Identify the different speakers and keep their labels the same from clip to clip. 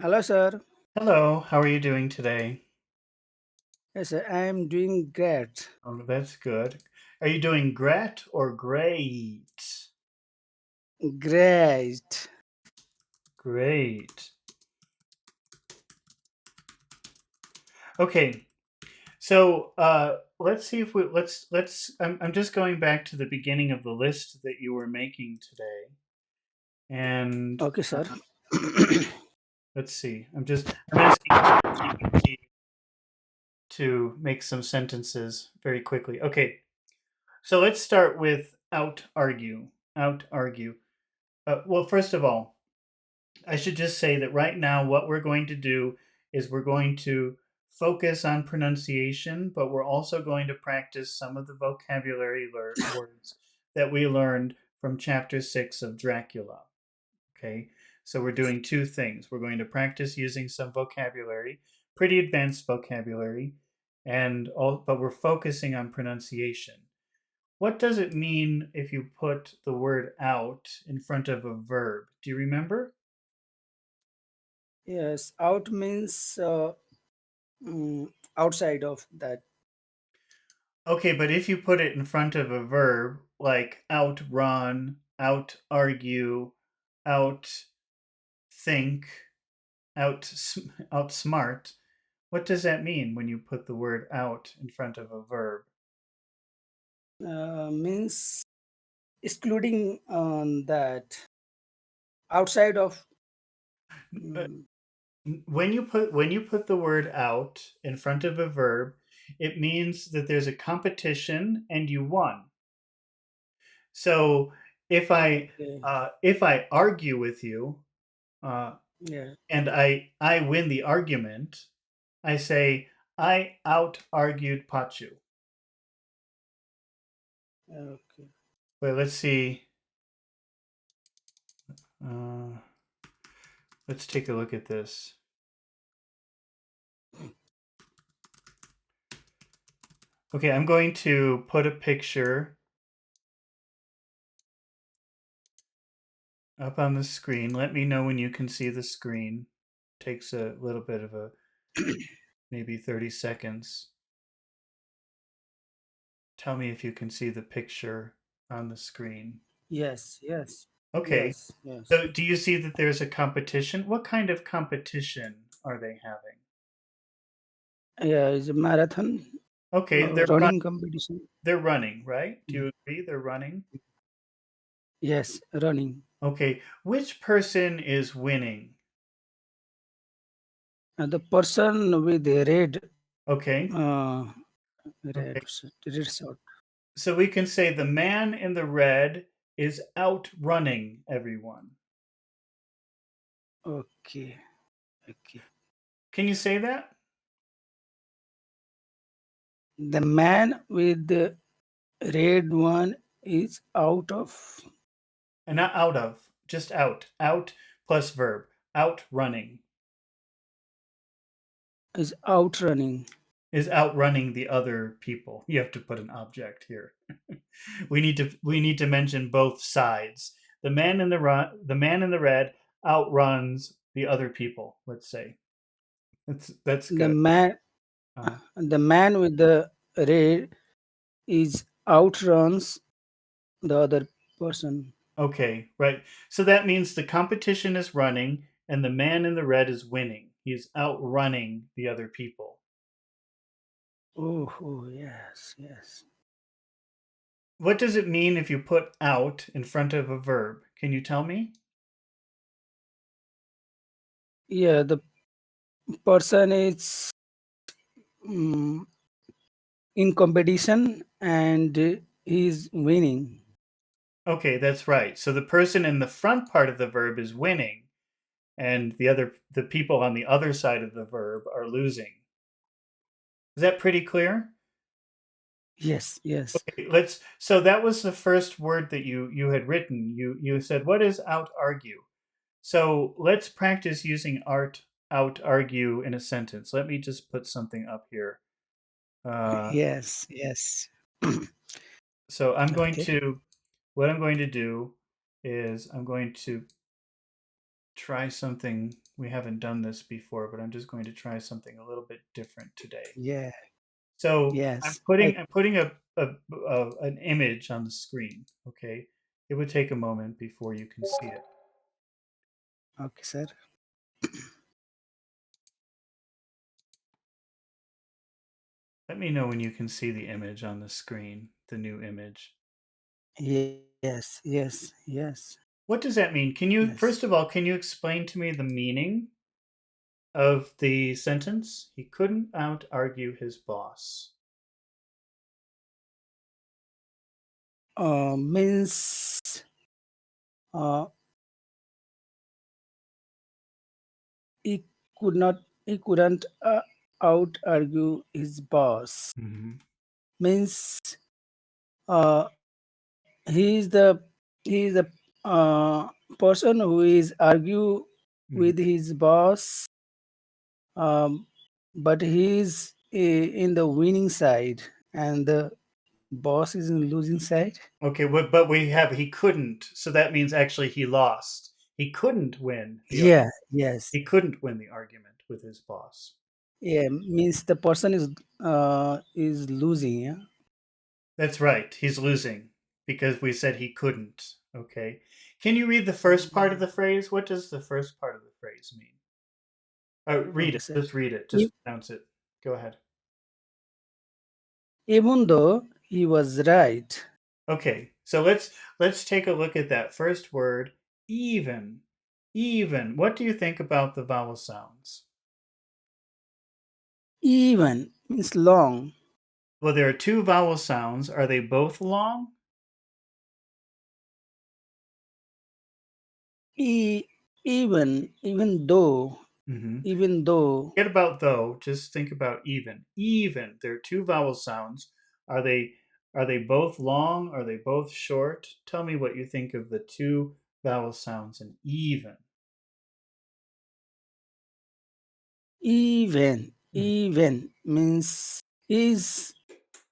Speaker 1: Hello, sir.
Speaker 2: Hello, how are you doing today?
Speaker 1: Yes, sir, I am doing great.
Speaker 2: Oh, that's good. Are you doing great or great?
Speaker 1: Great.
Speaker 2: Great. Okay, so let's see if we let's. I'm just going back to the beginning of the list that you were making today, and
Speaker 1: Okay, sir.
Speaker 2: let's see. I'm asking ChatGPT to make some sentences very quickly. Okay, so let's start with out argue. Out argue. Well, first of all, I should just say that right now, what we're going to do is we're going to focus on pronunciation, but we're also going to practice some of the vocabulary words that we learned from chapter 6 of Dracula. Okay, so we're doing two things. We're going to practice using some vocabulary, pretty advanced vocabulary, but we're focusing on pronunciation. What does it mean if you put the word out in front of a verb? Do you remember?
Speaker 1: Yes, out means outside of that.
Speaker 2: Okay, but if you put it in front of a verb like outrun, out argue, out think, outsmart, what does that mean when you put the word out in front of a verb?
Speaker 1: Means excluding that outside of.
Speaker 2: Uh,
Speaker 1: mm,
Speaker 2: when you put the word out in front of a verb, it means that there's a competition and you won. So if I
Speaker 1: okay.
Speaker 2: if I argue with you, uh,
Speaker 1: Yeah.
Speaker 2: and I win the argument, I say I out argued Pachu.
Speaker 1: Okay.
Speaker 2: Wait, let's see. Uh, let's take a look at this. Okay, I'm going to put a picture up on the screen. Let me know when you can see the screen. Takes a little bit of a maybe 30 seconds. Tell me if you can see the picture on the screen.
Speaker 1: Yes. Yes.
Speaker 2: Okay.
Speaker 1: Yes. Yes.
Speaker 2: So do you see that there's a competition? What kind of competition are they having?
Speaker 1: Yeah, it's a marathon
Speaker 2: Okay,
Speaker 1: running competition.
Speaker 2: they're running, right? Do
Speaker 1: Mm.
Speaker 2: you agree they're running?
Speaker 1: Yes, running.
Speaker 2: Okay, which person is winning?
Speaker 1: And the person with the
Speaker 2: Okay,
Speaker 1: uh,
Speaker 2: okay.
Speaker 1: red shirt.
Speaker 2: So we can say the man in the red is outrunning everyone.
Speaker 1: Okay. Okay.
Speaker 2: Can you say that?
Speaker 1: The man with the red one is out of
Speaker 2: And not out of, just out. Out plus verb. Outrunning
Speaker 1: is outrunning.
Speaker 2: is outrunning the other people. You have to put an object here. We need to mention both sides. The man in the red outruns the other people. Let's say that's
Speaker 1: The
Speaker 2: good.
Speaker 1: man
Speaker 2: Uh,
Speaker 1: the man with the red is outruns the other person.
Speaker 2: okay, right. So that means the competition is running, and the man in the red is winning. He's outrunning the other people.
Speaker 1: Oh, oh yes, yes.
Speaker 2: What does it mean if you put out in front of a verb? Can you tell me?
Speaker 1: Yeah, the person is mm, in competition and he's winning.
Speaker 2: Okay, that's right. So the person in the front part of the verb is winning, and the people on the other side of the verb are losing. Is that pretty clear?
Speaker 1: Yes, yes.
Speaker 2: Okay, let's so that was the first word that you had written. You said what is out argue? So let's practice using art out argue in a sentence. Let me just put something up here. Uh,
Speaker 1: Yes, yes.
Speaker 2: so I'm going
Speaker 1: Okay.
Speaker 2: to what I'm going to do is I'm going to try something. We haven't done this before, but I'm just going to try something a little bit different today.
Speaker 1: Yeah.
Speaker 2: So I'm
Speaker 1: Yes.
Speaker 2: putting I'm putting an image on the screen. Okay, it would take a moment before you can see it.
Speaker 1: Okay, sir.
Speaker 2: Let me know when you can see the image on the screen, the new image.
Speaker 1: Yes. Yes. Yes.
Speaker 2: What does that mean? Can you
Speaker 1: Yes.
Speaker 2: first of all can you explain to me the meaning of the sentence? He couldn't out argue his boss.
Speaker 1: Means uh, he could not. He couldn't out argue his boss.
Speaker 2: Mm-hmm.
Speaker 1: Means he is the person who is argue
Speaker 2: Mm-hmm.
Speaker 1: with his boss, um, but he is in the winning side, and the boss is in losing side.
Speaker 2: Okay, but we have he couldn't, so that means actually he lost. He couldn't win the
Speaker 1: Yeah. Yes.
Speaker 2: he couldn't win the argument with his boss.
Speaker 1: Yeah. Means the person is losing. Yeah.
Speaker 2: That's right. He's losing because we said he couldn't. Okay. Can you read the first part of
Speaker 1: Yeah.
Speaker 2: the phrase? What does the first part of the phrase mean? Read
Speaker 1: Okay,
Speaker 2: it.
Speaker 1: sir.
Speaker 2: Just read it.
Speaker 1: E-
Speaker 2: Just pronounce it. Go ahead.
Speaker 1: Even though he was right,
Speaker 2: Okay. So let's take a look at that first word, even. Even. What do you think about the vowel sounds?
Speaker 1: even means long.
Speaker 2: Well, there are two vowel sounds. Are they both long?
Speaker 1: E, even though,
Speaker 2: Mm-hmm.
Speaker 1: even though,
Speaker 2: Forget about though. Just think about even. Even. There are two vowel sounds. Are they are they both long? Are they both short? Tell me what you think of the two vowel sounds in even. Mm.
Speaker 1: even means is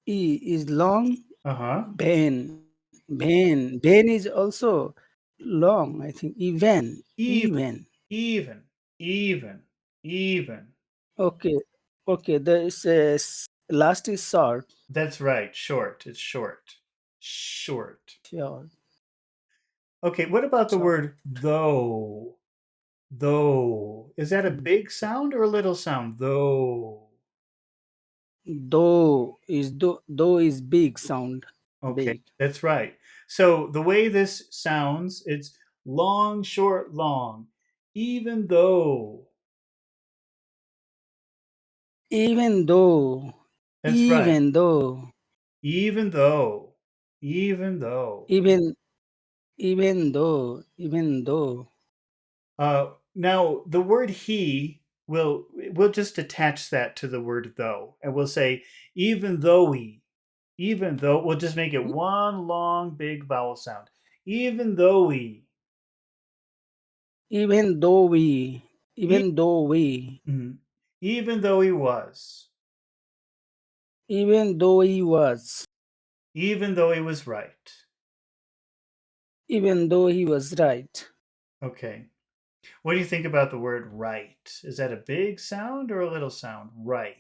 Speaker 1: is long.
Speaker 2: Uh-huh.
Speaker 1: Ben is also long. I think
Speaker 2: Even,
Speaker 1: even.
Speaker 2: even, even, even.
Speaker 1: Okay, okay. The last is short.
Speaker 2: That's right. Short. It's short. Short.
Speaker 1: Short.
Speaker 2: Okay, what about the
Speaker 1: Short.
Speaker 2: word though? Though. Is that a big sound or a little sound? Though.
Speaker 1: Though is big sound.
Speaker 2: Okay,
Speaker 1: Big.
Speaker 2: that's right. So the way this sounds, it's long, short, long. Even though.
Speaker 1: Even though,
Speaker 2: That's right.
Speaker 1: even though,
Speaker 2: Even though. Even though.
Speaker 1: even even though,
Speaker 2: Now the word he we'll just attach that to the word though, and we'll say even though we, even though we'll just make it one long big vowel sound. Even though we,
Speaker 1: even though
Speaker 2: e-
Speaker 1: even though we,
Speaker 2: mhm. Even though he was,
Speaker 1: even though he was,
Speaker 2: even though he was right.
Speaker 1: even though he was right.
Speaker 2: Okay. What do you think about the word right? Is that a big sound or a little sound? Right.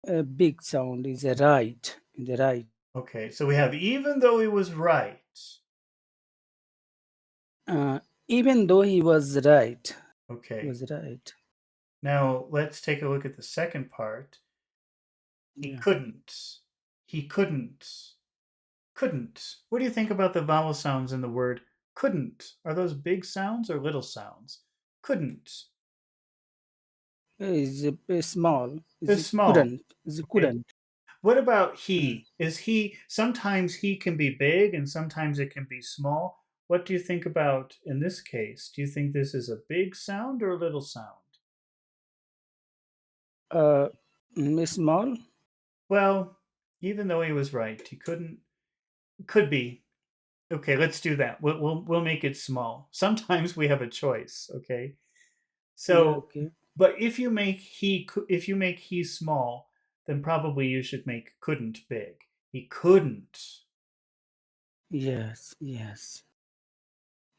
Speaker 1: A big sound is a right. The right.
Speaker 2: Okay. So we have even though he was right.
Speaker 1: Uh, even though he was right. He
Speaker 2: Okay.
Speaker 1: was right.
Speaker 2: Now let's take a look at the second part. He
Speaker 1: Yeah.
Speaker 2: couldn't. He couldn't. Couldn't. What do you think about the vowel sounds in the word couldn't? Are those big sounds or little sounds? Couldn't.
Speaker 1: Is small.
Speaker 2: They're
Speaker 1: Is
Speaker 2: small.
Speaker 1: couldn't. Is
Speaker 2: Okay.
Speaker 1: couldn't.
Speaker 2: What about
Speaker 1: Mm.
Speaker 2: he? Is he sometimes he can be big and sometimes it can be small? What do you think about in this case? Do you think this is a big sound or a little sound?
Speaker 1: Uh, small.
Speaker 2: Well, even though he was right, he couldn't. Could be. Okay, let's do that. We'll make it small. Sometimes we have a choice. Okay,
Speaker 1: Yeah.
Speaker 2: so
Speaker 1: Okay.
Speaker 2: but if you make he small, then probably you should make couldn't big. He couldn't.
Speaker 1: Yes. Yes.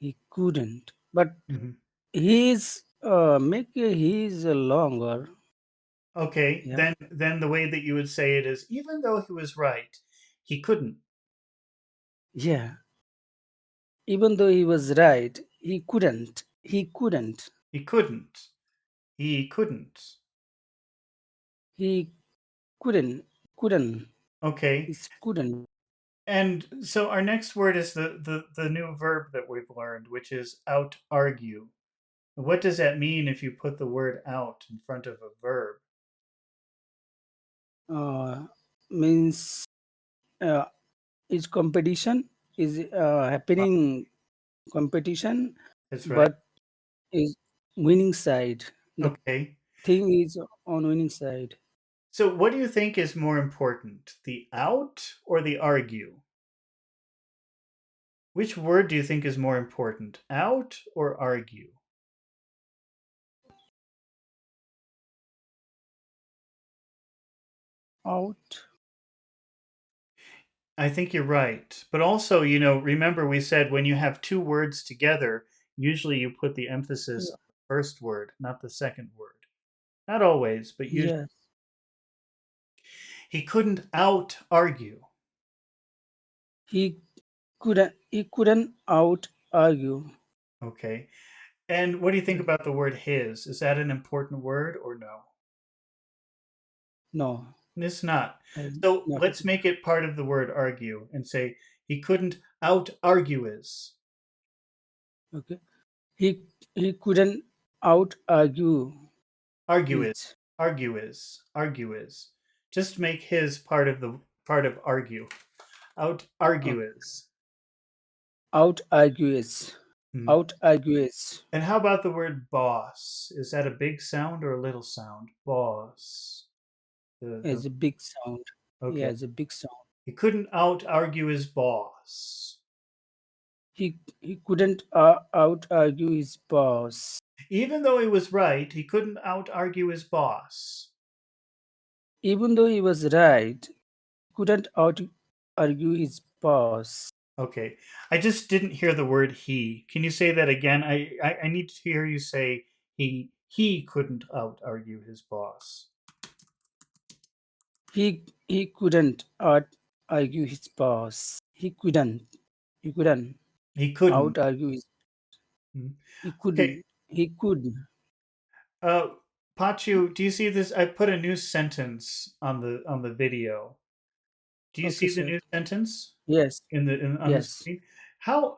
Speaker 1: He couldn't. but
Speaker 2: Mhm.
Speaker 1: he's make he's longer.
Speaker 2: Okay,
Speaker 1: Yeah,
Speaker 2: then the way that you would say it is, even though he was right, he couldn't.
Speaker 1: yeah. Even though he was right, he couldn't. He couldn't.
Speaker 2: He couldn't. He couldn't.
Speaker 1: He couldn't. Couldn't.
Speaker 2: Okay.
Speaker 1: He couldn't.
Speaker 2: And so our next word is the new verb that we've learned, which is out argue. What does that mean if you put the word out in front of a verb?
Speaker 1: Uh, Means uh, is competition is
Speaker 2: Uh,
Speaker 1: happening competition,
Speaker 2: That's right.
Speaker 1: but is winning side. The
Speaker 2: Okay.
Speaker 1: thing is on winning side.
Speaker 2: So what do you think is more important, the out or the argue? Which word do you think is more important, out or argue?
Speaker 1: Out.
Speaker 2: I think you're right. But also, remember we said when you have two words together, usually you put the emphasis
Speaker 1: Yeah.
Speaker 2: on the first word, not the second word. Not always, but usually.
Speaker 1: Yes.
Speaker 2: He couldn't out argue.
Speaker 1: He couldn't out argue.
Speaker 2: Okay. And what do you think
Speaker 1: Okay.
Speaker 2: about the word his? Is that an important word or no?
Speaker 1: No,
Speaker 2: It's not.
Speaker 1: I
Speaker 2: So
Speaker 1: not
Speaker 2: let's make it part of the word argue and say he couldn't out argue his.
Speaker 1: okay. He couldn't out argue
Speaker 2: Argue is.
Speaker 1: it.
Speaker 2: Argue is. Argue is. Just make his part of argue. Out argue
Speaker 1: Okay.
Speaker 2: is.
Speaker 1: Out argue it.
Speaker 2: Hmm.
Speaker 1: Out argue it
Speaker 2: And how about the word boss? Is that a big sound or a little sound? Boss. The
Speaker 1: is a big sound. Yeah,
Speaker 2: okay.
Speaker 1: it's a big sound.
Speaker 2: He couldn't out argue his boss.
Speaker 1: He couldn't out argue his boss.
Speaker 2: Even though he was right, he couldn't out argue his boss.
Speaker 1: Even though he was right, couldn't out argue his boss.
Speaker 2: Okay. I just didn't hear the word he. Can you say that again? I need to hear you say he couldn't out argue his boss.
Speaker 1: He couldn't out argue his boss. He couldn't
Speaker 2: He couldn't.
Speaker 1: out argue his.
Speaker 2: Hmm.
Speaker 1: He
Speaker 2: Okay.
Speaker 1: couldn't. He could.
Speaker 2: Uh Pachu, do you see this? I put a new sentence on the video. Do you
Speaker 1: Okay,
Speaker 2: see the
Speaker 1: sir.
Speaker 2: new sentence
Speaker 1: Yes.
Speaker 2: on the
Speaker 1: Yes.
Speaker 2: screen? How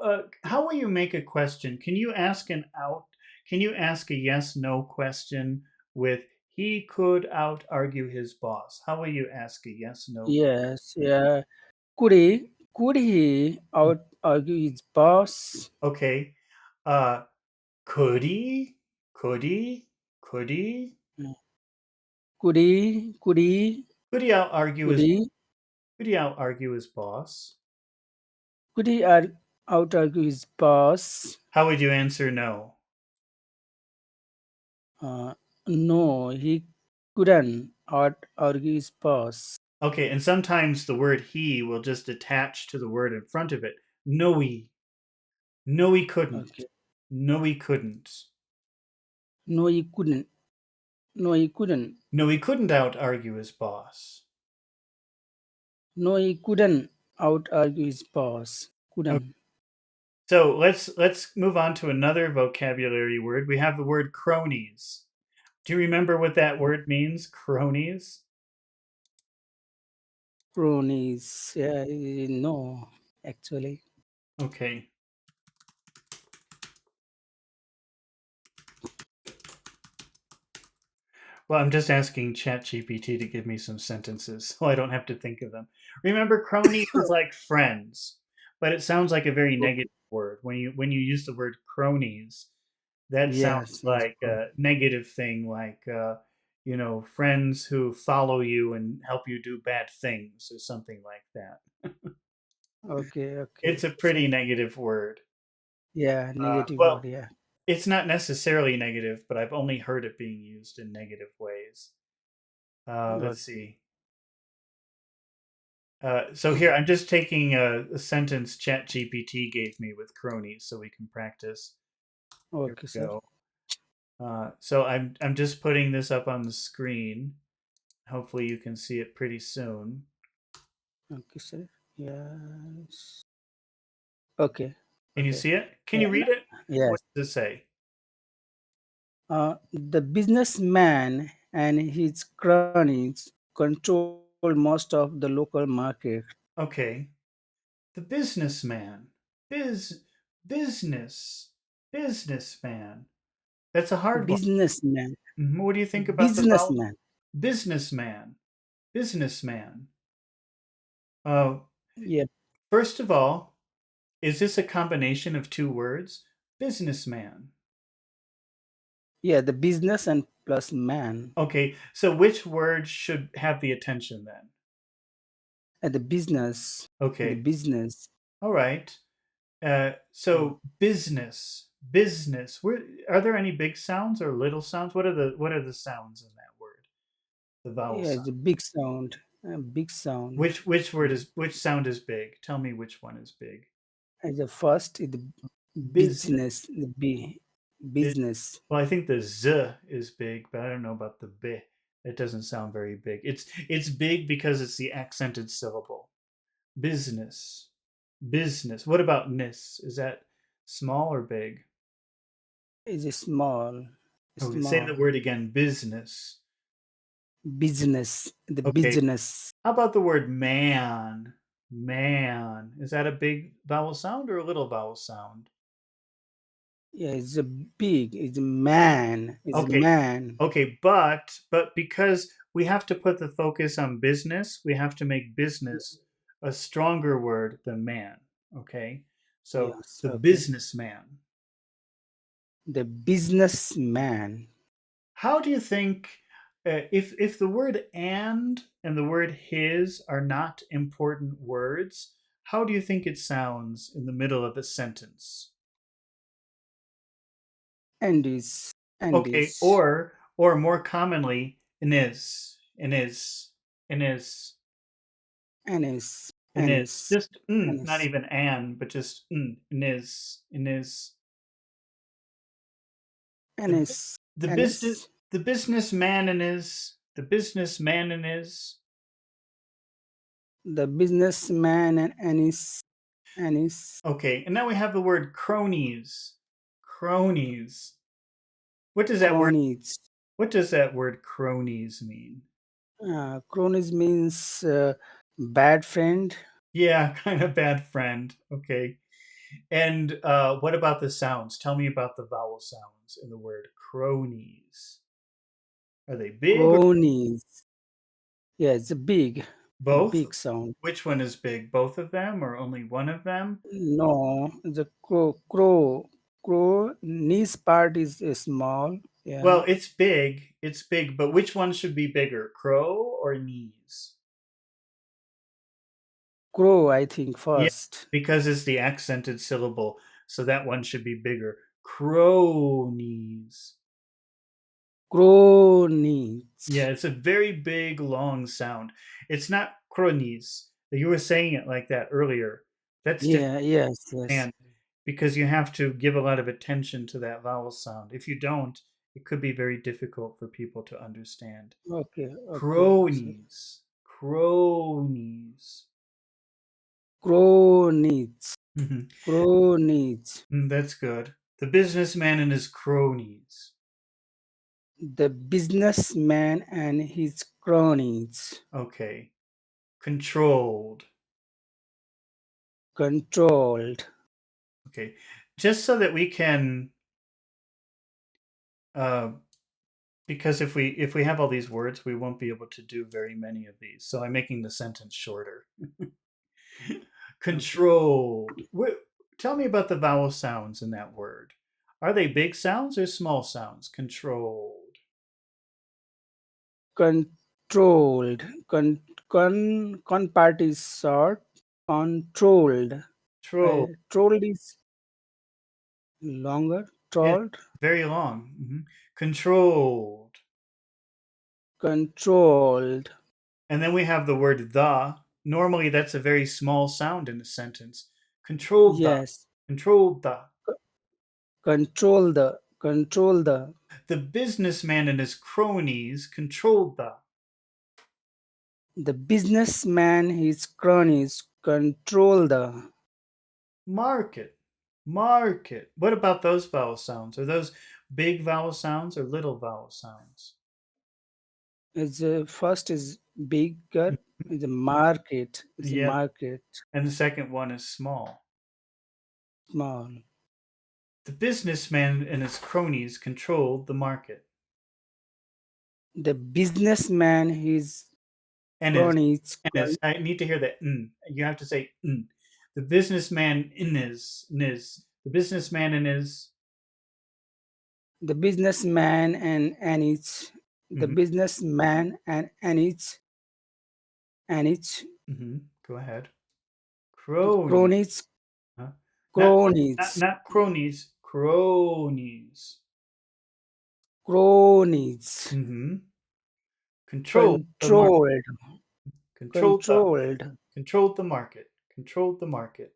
Speaker 2: will you make a question? Can you ask an out? Can you ask a yes no question with he could out argue his boss? How will you ask a yes no?
Speaker 1: Yes. Yeah. Could he out argue his boss?
Speaker 2: Okay. Uh, could he? Could he? Could he?
Speaker 1: Mm. Could he
Speaker 2: Could he out argue
Speaker 1: could
Speaker 2: his?
Speaker 1: he
Speaker 2: Could he out argue his boss?
Speaker 1: could he out argue his boss?
Speaker 2: How would you answer no?
Speaker 1: Uh, no, he couldn't out argue his boss.
Speaker 2: Okay, and sometimes the word he will just attach to the word in front of it. No, he. No, he couldn't.
Speaker 1: Okay.
Speaker 2: No, he couldn't.
Speaker 1: No, he couldn't. No, he couldn't.
Speaker 2: No, he couldn't out argue his boss.
Speaker 1: No, he couldn't out argue his boss.
Speaker 2: Okay.
Speaker 1: Couldn't.
Speaker 2: So let's move on to another vocabulary word. We have the word cronies. Do you remember what that word means? Cronies?
Speaker 1: Cronies. Yeah, no, actually.
Speaker 2: Okay. Well, I'm just asking ChatGPT to give me some sentences so I don't have to think of them. Remember, cronies is like friends, but it sounds like a very
Speaker 1: Okay.
Speaker 2: negative word. When you use the word cronies, that sounds
Speaker 1: Yes, yes.
Speaker 2: like a negative thing, like friends who follow you and help you do bad things or something like that.
Speaker 1: Okay,
Speaker 2: It's
Speaker 1: okay.
Speaker 2: a pretty negative word.
Speaker 1: Yeah, negative
Speaker 2: Well,
Speaker 1: word. Yeah.
Speaker 2: it's not necessarily negative, but I've only heard it being used in negative ways. Let's
Speaker 1: Okay.
Speaker 2: see. So here, I'm just taking a sentence ChatGPT gave me with cronies so we can practice. Here
Speaker 1: Okay,
Speaker 2: we
Speaker 1: sir.
Speaker 2: go. So I'm just putting this up on the screen. Hopefully you can see it pretty soon.
Speaker 1: Okay, sir. Yes. Okay.
Speaker 2: Can you
Speaker 1: Okay.
Speaker 2: see it? Can you
Speaker 1: Yeah.
Speaker 2: read it? What
Speaker 1: Yes.
Speaker 2: does it say?
Speaker 1: The businessman and his cronies control most of the local market.
Speaker 2: Okay. The businessman. Biz business. Businessman. That's a hard one.
Speaker 1: Businessman.
Speaker 2: What do you think about the vowel?
Speaker 1: Businessman.
Speaker 2: Businessman. Businessman. Uh,
Speaker 1: Yeah.
Speaker 2: First of all, is this a combination of two words? Businessman.
Speaker 1: Yeah. The business and plus man.
Speaker 2: Okay, so which word should have the attention then?
Speaker 1: The business. The
Speaker 2: Okay,
Speaker 1: business.
Speaker 2: all right.
Speaker 1: Yeah.
Speaker 2: So business, business. Are there any big sounds or little sounds? What are the sounds in that word? The vowel
Speaker 1: Yeah.
Speaker 2: sound.
Speaker 1: It's a big sound. A big sound.
Speaker 2: Which sound is big? Tell me which one is big.
Speaker 1: As the first is the
Speaker 2: Business.
Speaker 1: business. The B.
Speaker 2: It,
Speaker 1: Business.
Speaker 2: well, I think the z is big, but I don't know about the b. It doesn't sound very big. It's big because it's the accented syllable. Business. Business. What about nis? Is that small or big?
Speaker 1: Is a small.
Speaker 2: Okay, say the
Speaker 1: Small.
Speaker 2: word again. Business.
Speaker 1: Business. The
Speaker 2: Okay.
Speaker 1: business.
Speaker 2: How about the word man? Man. Is that a big vowel sound or a little vowel sound?
Speaker 1: Yeah, it's a big, it's a man, it's a
Speaker 2: Okay.
Speaker 1: man.
Speaker 2: Okay, but because we have to put the focus on business, we have to make business a stronger word than man. Okay? So
Speaker 1: Yes,
Speaker 2: the
Speaker 1: okay.
Speaker 2: businessman.
Speaker 1: The businessman.
Speaker 2: How do you think if the word and the word his are not important words, how do you think it sounds in the middle of a sentence?
Speaker 1: And is, and
Speaker 2: Okay,
Speaker 1: is,
Speaker 2: or more commonly, in is,
Speaker 1: and is,
Speaker 2: in
Speaker 1: and
Speaker 2: is.
Speaker 1: is,
Speaker 2: Just
Speaker 1: and
Speaker 2: not
Speaker 1: is,
Speaker 2: even an, but just in is.
Speaker 1: and
Speaker 2: The
Speaker 1: is,
Speaker 2: the
Speaker 1: and
Speaker 2: business
Speaker 1: is.
Speaker 2: the businessman in is the businessman in is.
Speaker 1: The businessman and is
Speaker 2: Okay, and now we have the word cronies. Cronies. What does that word
Speaker 1: cronies.
Speaker 2: what does that word cronies mean?
Speaker 1: Cronies means bad friend.
Speaker 2: Yeah, kind of bad friend. Okay. And what about the sounds? Tell me about the vowel sounds in the word cronies. Are they big or
Speaker 1: Cronies. Yeah, it's a
Speaker 2: both?
Speaker 1: big sound.
Speaker 2: Which one is big? Both of them or only one of them?
Speaker 1: No, the crow knees part is small. Yeah,
Speaker 2: Well, it's big. It's big, but which one should be bigger? Crow or knees?
Speaker 1: crow. I think
Speaker 2: Yeah,
Speaker 1: first.
Speaker 2: because it's the accented syllable, so that one should be bigger. Cronies.
Speaker 1: Crow knees.
Speaker 2: Yeah, it's a very big, long sound. It's not cronies. You were saying it like that earlier. That's different
Speaker 1: Yeah. Yes. Yes.
Speaker 2: and because you have to give a lot of attention to that vowel sound. If you don't, it could be very difficult for people to understand.
Speaker 1: Okay. Okay. Okay, sir.
Speaker 2: Cronies. Cronies.
Speaker 1: Crow needs.
Speaker 2: Mhm.
Speaker 1: Crow needs.
Speaker 2: That's good. The businessman and his cronies.
Speaker 1: The businessman and his cronies.
Speaker 2: Okay. Controlled.
Speaker 1: Controlled.
Speaker 2: Okay. Just so that we can uh, because if we have all these words, we won't be able to do very many of these. So I'm making the sentence shorter.
Speaker 1: Okay.
Speaker 2: Controlled. Tell me about the vowel sounds in that word. Are they big sounds or small sounds? Controlled.
Speaker 1: Controlled. Con part is short. Controlled.
Speaker 2: Troll.
Speaker 1: Trolled is longer.
Speaker 2: Yes,
Speaker 1: Trolled.
Speaker 2: very long. Controlled.
Speaker 1: Controlled.
Speaker 2: And then we have the word the. Normally, that's a very small sound in a sentence. Controlled the.
Speaker 1: Yes.
Speaker 2: Controlled the.
Speaker 1: control the
Speaker 2: The businessman and his cronies controlled the
Speaker 1: the businessman his cronies control the
Speaker 2: market. Market. What about those vowel sounds? Are those big vowel sounds or little vowel sounds?
Speaker 1: is first is bigger
Speaker 2: Mhm.
Speaker 1: is a market is a
Speaker 2: Yeah,
Speaker 1: market
Speaker 2: and the second one is small.
Speaker 1: small.
Speaker 2: The businessman and his cronies controlled the market.
Speaker 1: The businessman his
Speaker 2: And his
Speaker 1: cronies
Speaker 2: and his I need to hear that You have to say The businessman in his the businessman in his
Speaker 1: the businessman and its the
Speaker 2: mhm,
Speaker 1: businessman and its
Speaker 2: go ahead. Crony.
Speaker 1: cronies
Speaker 2: Huh? Not not
Speaker 1: cronies
Speaker 2: not cronies, cronies.
Speaker 1: cronies
Speaker 2: hmm Controlled the market.
Speaker 1: controlled
Speaker 2: Controlled the
Speaker 1: controlled
Speaker 2: controlled the market.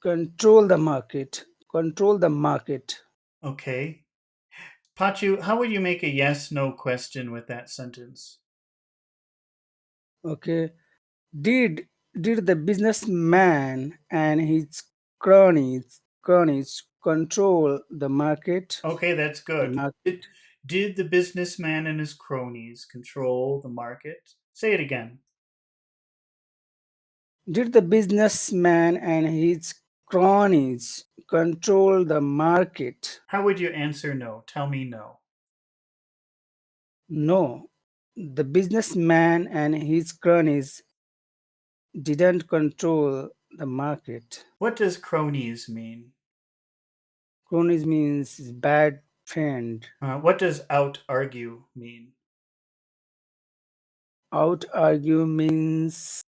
Speaker 2: Controlled the market.
Speaker 1: control the market.
Speaker 2: Okay. Pachu, how would you make a yes no question with that sentence?
Speaker 1: Okay, did did the businessman and his cronies control
Speaker 2: Okay, that's
Speaker 1: the
Speaker 2: good.
Speaker 1: market?
Speaker 2: Did the businessman and his cronies control the market? Say it again.
Speaker 1: Did the businessman and his cronies control the market?
Speaker 2: How would you answer no? Tell me no.
Speaker 1: No, the businessman and his cronies didn't control the market.
Speaker 2: What does cronies mean?
Speaker 1: Cronies means bad friend.
Speaker 2: What does out argue mean?
Speaker 1: Out argue means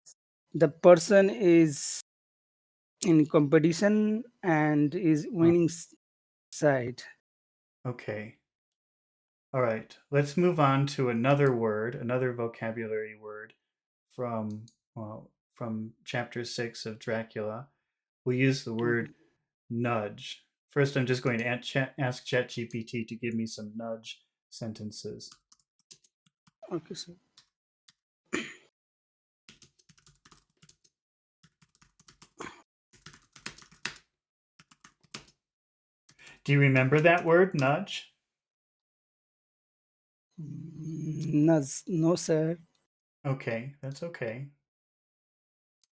Speaker 1: the person is in competition and is
Speaker 2: Uh,
Speaker 1: winning side.
Speaker 2: okay. All right. Let's move on to another word, another vocabulary word from from chapter 6 of Dracula. We use the word
Speaker 1: Okay,
Speaker 2: nudge. First, I'm just going to ask ChatGPT to give me some nudge sentences.
Speaker 1: okay, sir.
Speaker 2: Do you remember that word, nudge?
Speaker 1: No, no, sir.
Speaker 2: Okay, that's okay.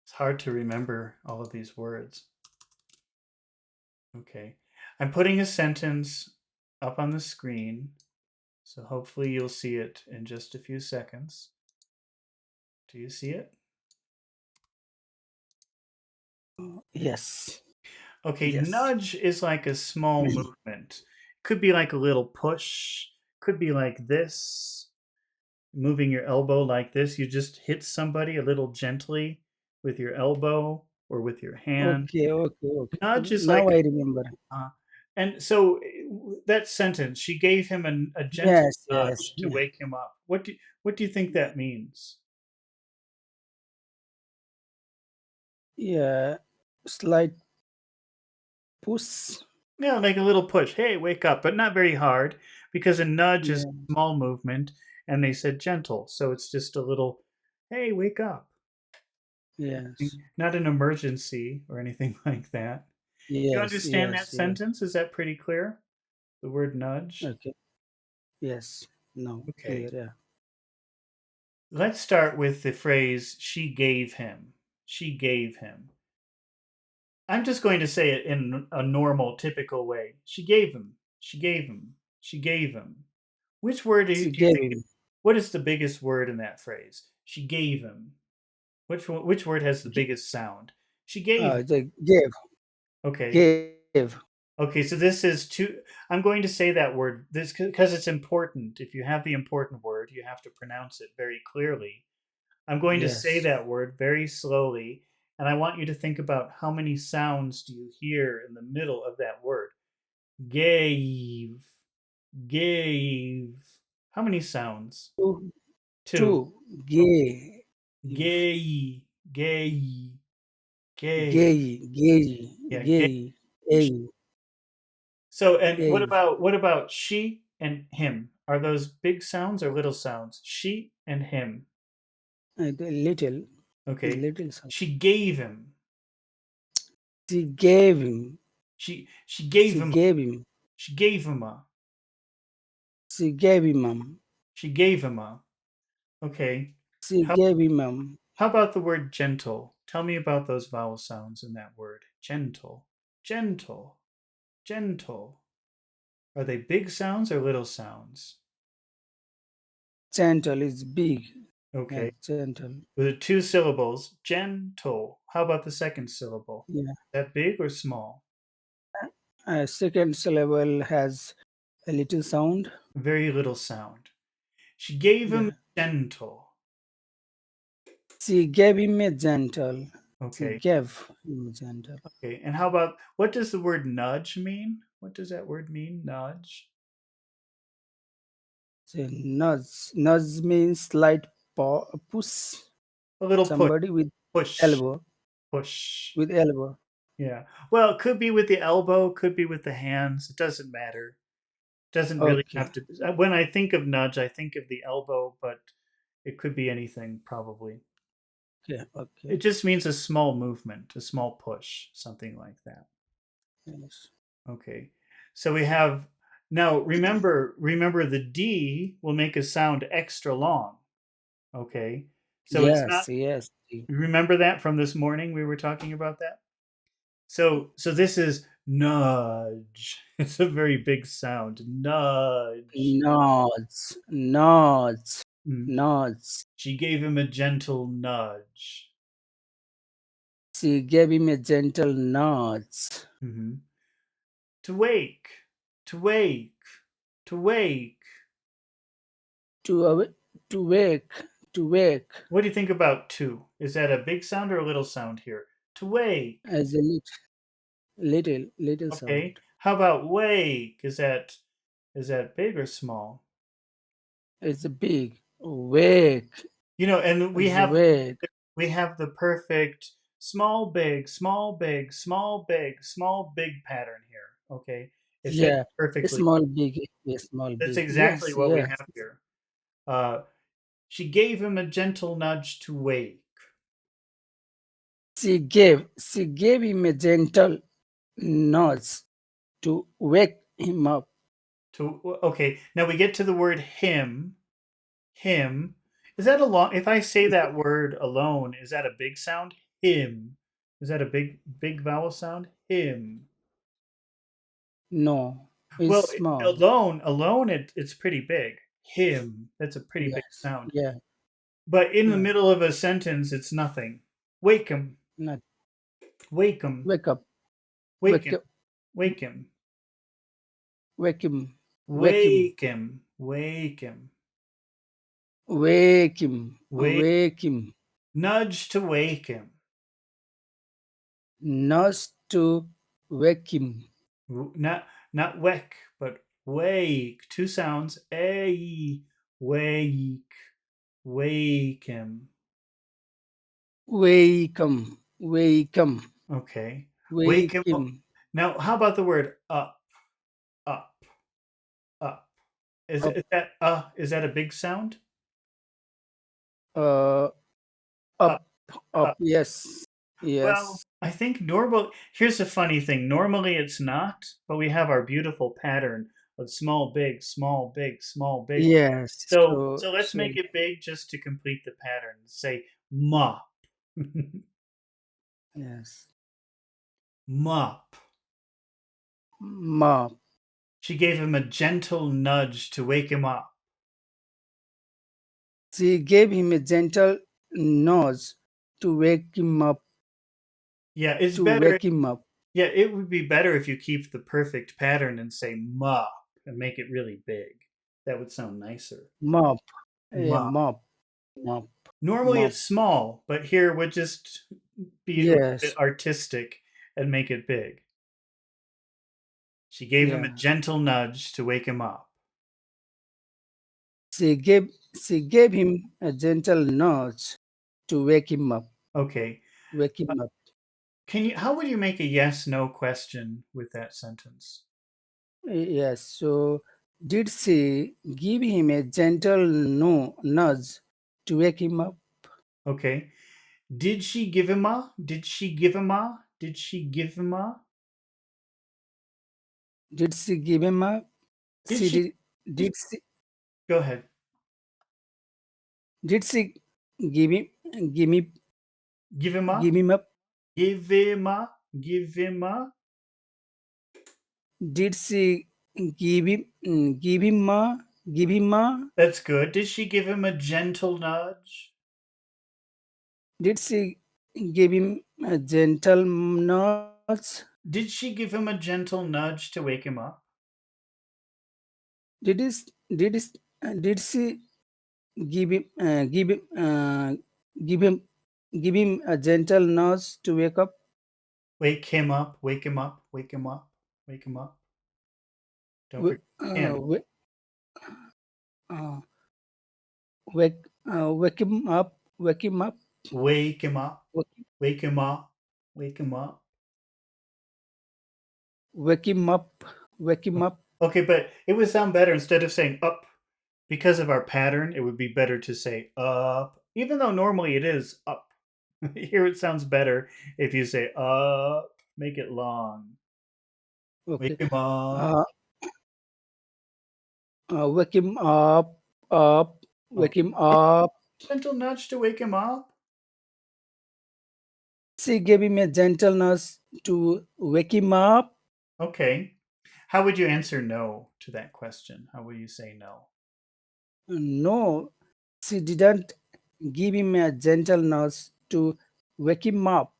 Speaker 2: It's hard to remember all of these words. Okay. I'm putting a sentence up on the screen, so hopefully you'll see it in just a few seconds. Do you see it?
Speaker 1: Yes,
Speaker 2: Okay,
Speaker 1: yes.
Speaker 2: nudge is like a small movement. Could be like a little push, could be like this, moving your elbow like this. You just hit somebody a little gently with your elbow or with your hand.
Speaker 1: Okay, okay, okay.
Speaker 2: Nudge is
Speaker 1: Now
Speaker 2: like
Speaker 1: I remember.
Speaker 2: and so that sentence, she gave him a gentle
Speaker 1: Yes, yes,
Speaker 2: nudge to wake him up. What do you think that means?
Speaker 1: yeah. Slight push.
Speaker 2: Yeah, like a little push. Hey, wake up, but not very hard because a nudge is
Speaker 1: Yeah,
Speaker 2: a small movement and they said gentle. So it's just a little, hey, wake up.
Speaker 1: yes,
Speaker 2: Not an emergency or anything like that. Do you
Speaker 1: yes,
Speaker 2: understand
Speaker 1: yes,
Speaker 2: that
Speaker 1: yes.
Speaker 2: sentence? Is that pretty clear? The word nudge?
Speaker 1: Okay. Yes. No.
Speaker 2: Okay.
Speaker 1: Clear. Yeah.
Speaker 2: Let's start with the phrase she gave him. She gave him. I'm just going to say it in a normal, typical way. She gave him. She gave him. She gave him. Which word
Speaker 1: She
Speaker 2: do you
Speaker 1: gave
Speaker 2: think?
Speaker 1: him.
Speaker 2: What is the biggest word in that phrase? She gave him. Which word has the
Speaker 1: G-
Speaker 2: biggest sound? She gave him.
Speaker 1: the gave.
Speaker 2: Okay.
Speaker 1: Gave.
Speaker 2: Okay, so this is two. I'm going to say that word this because it's important. If you have the important word, you have to pronounce it very clearly. I'm going to say
Speaker 1: Yes.
Speaker 2: that word very slowly, and I want you to think about how many sounds do you hear in the middle of that word. Gave, gave. How many sounds?
Speaker 1: Two.
Speaker 2: Two.
Speaker 1: Two. Gave.
Speaker 2: Gay, gay, gay.
Speaker 1: Gay. Gay.
Speaker 2: Yeah, gay.
Speaker 1: Gay. Gay.
Speaker 2: So, and
Speaker 1: Eve.
Speaker 2: what about she and him? Are those big sounds or little sounds? She and him.
Speaker 1: The little is
Speaker 2: Okay.
Speaker 1: little sound.
Speaker 2: She gave him.
Speaker 1: She gave him.
Speaker 2: She gave
Speaker 1: She
Speaker 2: him.
Speaker 1: gave him.
Speaker 2: She gave him a.
Speaker 1: She gave him.
Speaker 2: She gave him a. Okay.
Speaker 1: She
Speaker 2: How
Speaker 1: gave him.
Speaker 2: how about the word gentle? Tell me about those vowel sounds in that word. Gentle. Gentle. Gentle. Are they big sounds or little sounds?
Speaker 1: Gentle is big.
Speaker 2: Okay.
Speaker 1: Yes, gentle.
Speaker 2: With the two syllables, gentle. How about the second syllable?
Speaker 1: Yeah.
Speaker 2: Is that big or small?
Speaker 1: Second syllable has a little sound.
Speaker 2: Very little sound. She gave him
Speaker 1: Yeah.
Speaker 2: gentle.
Speaker 1: She gave him a gentle. She
Speaker 2: Okay.
Speaker 1: gave him a gentle.
Speaker 2: Okay. And how about what does the word nudge mean? What does that word mean? Nudge.
Speaker 1: So nudge. Nudge means slight push
Speaker 2: A little push.
Speaker 1: somebody with
Speaker 2: Push.
Speaker 1: elbow.
Speaker 2: Push.
Speaker 1: With elbow.
Speaker 2: Yeah. Well, it could be with the elbow, could be with the hands. It doesn't matter. Doesn't really
Speaker 1: Okay.
Speaker 2: have to. When I think of nudge, I think of the elbow, but it could be anything probably.
Speaker 1: Okay.
Speaker 2: It
Speaker 1: Okay.
Speaker 2: just means a small movement, a small push, something like that.
Speaker 1: Yes.
Speaker 2: Okay. So we have now remember the D will make a sound extra long. Okay. So it's not
Speaker 1: Yes. Yes.
Speaker 2: remember that from this morning we were talking about that? So this is nudge. It's a very big sound. Nudge.
Speaker 1: Nods. Nods.
Speaker 2: Mm.
Speaker 1: Nods.
Speaker 2: She gave him a gentle nudge.
Speaker 1: She gave him a gentle nods.
Speaker 2: Mhm. To wake. To wake. To wake.
Speaker 1: To to wake. To wake.
Speaker 2: What do you think about to? Is that a big sound or a little sound here? To wake.
Speaker 1: As a little
Speaker 2: Okay.
Speaker 1: sound.
Speaker 2: How about wake? Is that big or small?
Speaker 1: It's a big wake.
Speaker 2: You know, and
Speaker 1: It's a wake.
Speaker 2: we have the perfect small big, small big, small big, small big pattern here. Okay. It fits
Speaker 1: Yeah. A
Speaker 2: perfectly.
Speaker 1: small big. A small
Speaker 2: That's
Speaker 1: big.
Speaker 2: exactly
Speaker 1: Yes.
Speaker 2: what we
Speaker 1: Yes.
Speaker 2: have here. Uh, she gave him a gentle nudge to wake.
Speaker 1: She gave him a gentle nudge to wake him up.
Speaker 2: To okay, now we get to the word him. Him. Is that a long? If I say that word alone, is that a big sound? Him. Is that a big vowel sound? Him.
Speaker 1: No. It's
Speaker 2: Well,
Speaker 1: small.
Speaker 2: alone, it's pretty big. Him. That's a pretty big
Speaker 1: Yes.
Speaker 2: sound.
Speaker 1: Yeah.
Speaker 2: But in the
Speaker 1: Yeah.
Speaker 2: middle of a sentence, it's nothing. Wake him.
Speaker 1: Not
Speaker 2: Wake him.
Speaker 1: wake up.
Speaker 2: Wake
Speaker 1: Wake
Speaker 2: him.
Speaker 1: up.
Speaker 2: Wake him.
Speaker 1: Wake him. Wake him.
Speaker 2: Wake him. Wake him.
Speaker 1: Wake him.
Speaker 2: Wake.
Speaker 1: Wake him.
Speaker 2: Nudge to wake him.
Speaker 1: Nudge to wake him.
Speaker 2: Not wake, but wake. Two sounds. A. Wake. Wake him.
Speaker 1: Wake him. Wake him.
Speaker 2: Okay. Wake
Speaker 1: Wake
Speaker 2: him up.
Speaker 1: him.
Speaker 2: Now, how about the word up? Up. Up.
Speaker 1: Up.
Speaker 2: Is that a big sound?
Speaker 1: Uh.
Speaker 2: Up.
Speaker 1: Up. Up.
Speaker 2: Up.
Speaker 1: Yes.
Speaker 2: Well,
Speaker 1: Yes.
Speaker 2: I think normal. Here's a funny thing. Normally it's not, but we have our beautiful pattern of small, big, small, big, small, big.
Speaker 1: Yes.
Speaker 2: So let's
Speaker 1: So
Speaker 2: make it big just to complete the pattern. Say mop,
Speaker 1: yes.
Speaker 2: mop.
Speaker 1: Mop.
Speaker 2: She gave him a gentle nudge to wake him up.
Speaker 1: She gave him a gentle nudge to wake him up.
Speaker 2: Yeah, it's
Speaker 1: To
Speaker 2: better.
Speaker 1: wake him up.
Speaker 2: Yeah, it would be better if you keep the perfect pattern and say mop and make it really big. That would sound nicer.
Speaker 1: Mop. A
Speaker 2: Mop.
Speaker 1: mop. Mop.
Speaker 2: Normally
Speaker 1: Mop.
Speaker 2: it's small, but here we'll just be a little bit
Speaker 1: Yes.
Speaker 2: artistic and make it big. She gave him a
Speaker 1: Yeah.
Speaker 2: gentle nudge to wake him up.
Speaker 1: She gave him a gentle nudge to wake him up.
Speaker 2: Okay.
Speaker 1: Wake
Speaker 2: Uh,
Speaker 1: him up.
Speaker 2: Can you how would you make a yes no question with that sentence?
Speaker 1: Yes. So, did she give him a gentle no nudge to wake him up?
Speaker 2: Okay. Did she give him a? Did she give him a? Did she give him a?
Speaker 1: Did she give him up?
Speaker 2: Did
Speaker 1: She
Speaker 2: she?
Speaker 1: did.
Speaker 2: Did,
Speaker 1: Did she?
Speaker 2: go ahead.
Speaker 1: Did she give him? Give me.
Speaker 2: Give him a?
Speaker 1: Give him up?
Speaker 2: Give him a? Give him a?
Speaker 1: Did she give him? Give him a? Give him a?
Speaker 2: That's good. Did she give him a gentle nudge?
Speaker 1: Did she give him a gentle nudge?
Speaker 2: Did she give him a gentle nudge to wake him up?
Speaker 1: Did is did is did she give him give him give him a gentle nudge to wake up?
Speaker 2: Wake him up, wake him up, wake him up, wake him up. Don't forget him.
Speaker 1: Wake, uh, wake him up, wake him up,
Speaker 2: Wake him up,
Speaker 1: wake,
Speaker 2: wake him up, wake him up.
Speaker 1: wake him up, wake him up.
Speaker 2: Okay, but it would sound better instead of saying up. Because of our pattern, it would be better to say up, even though normally it is up. Here it sounds better if you say up, make it long. Wake
Speaker 1: Okay.
Speaker 2: him up.
Speaker 1: Uh, wake him up, up,
Speaker 2: Oh,
Speaker 1: wake him up.
Speaker 2: gentle nudge to wake him up.
Speaker 1: She gave him a gentle nudge to wake him up.
Speaker 2: Okay. How would you answer no to that question? How would you say no?
Speaker 1: No, she didn't give him a gentle nudge to wake him up.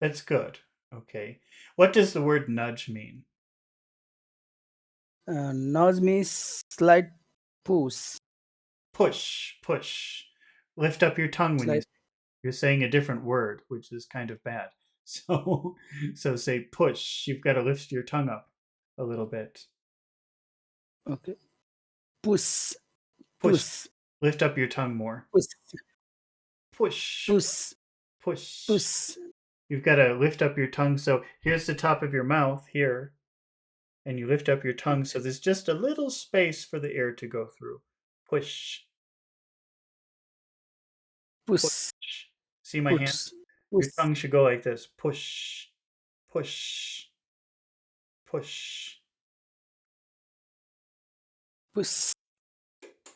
Speaker 2: That's good. Okay. What does the word nudge mean?
Speaker 1: Nudge means slight push.
Speaker 2: Push, push. Lift up your tongue when
Speaker 1: Slight,
Speaker 2: you're saying a different word, which is kind of bad. So so say push. You've got to lift your tongue up a little bit.
Speaker 1: okay. Push,
Speaker 2: Push.
Speaker 1: push,
Speaker 2: Lift up your tongue more.
Speaker 1: push,
Speaker 2: Push.
Speaker 1: push,
Speaker 2: Push.
Speaker 1: push,
Speaker 2: You've got to lift up your tongue. So here's the top of your mouth here, and you lift up your tongue so there's just a little space for the air to go through. Push.
Speaker 1: push,
Speaker 2: Push. See my hand?
Speaker 1: push,
Speaker 2: Your
Speaker 1: push,
Speaker 2: tongue should go like this. Push. Push. Push.
Speaker 1: push,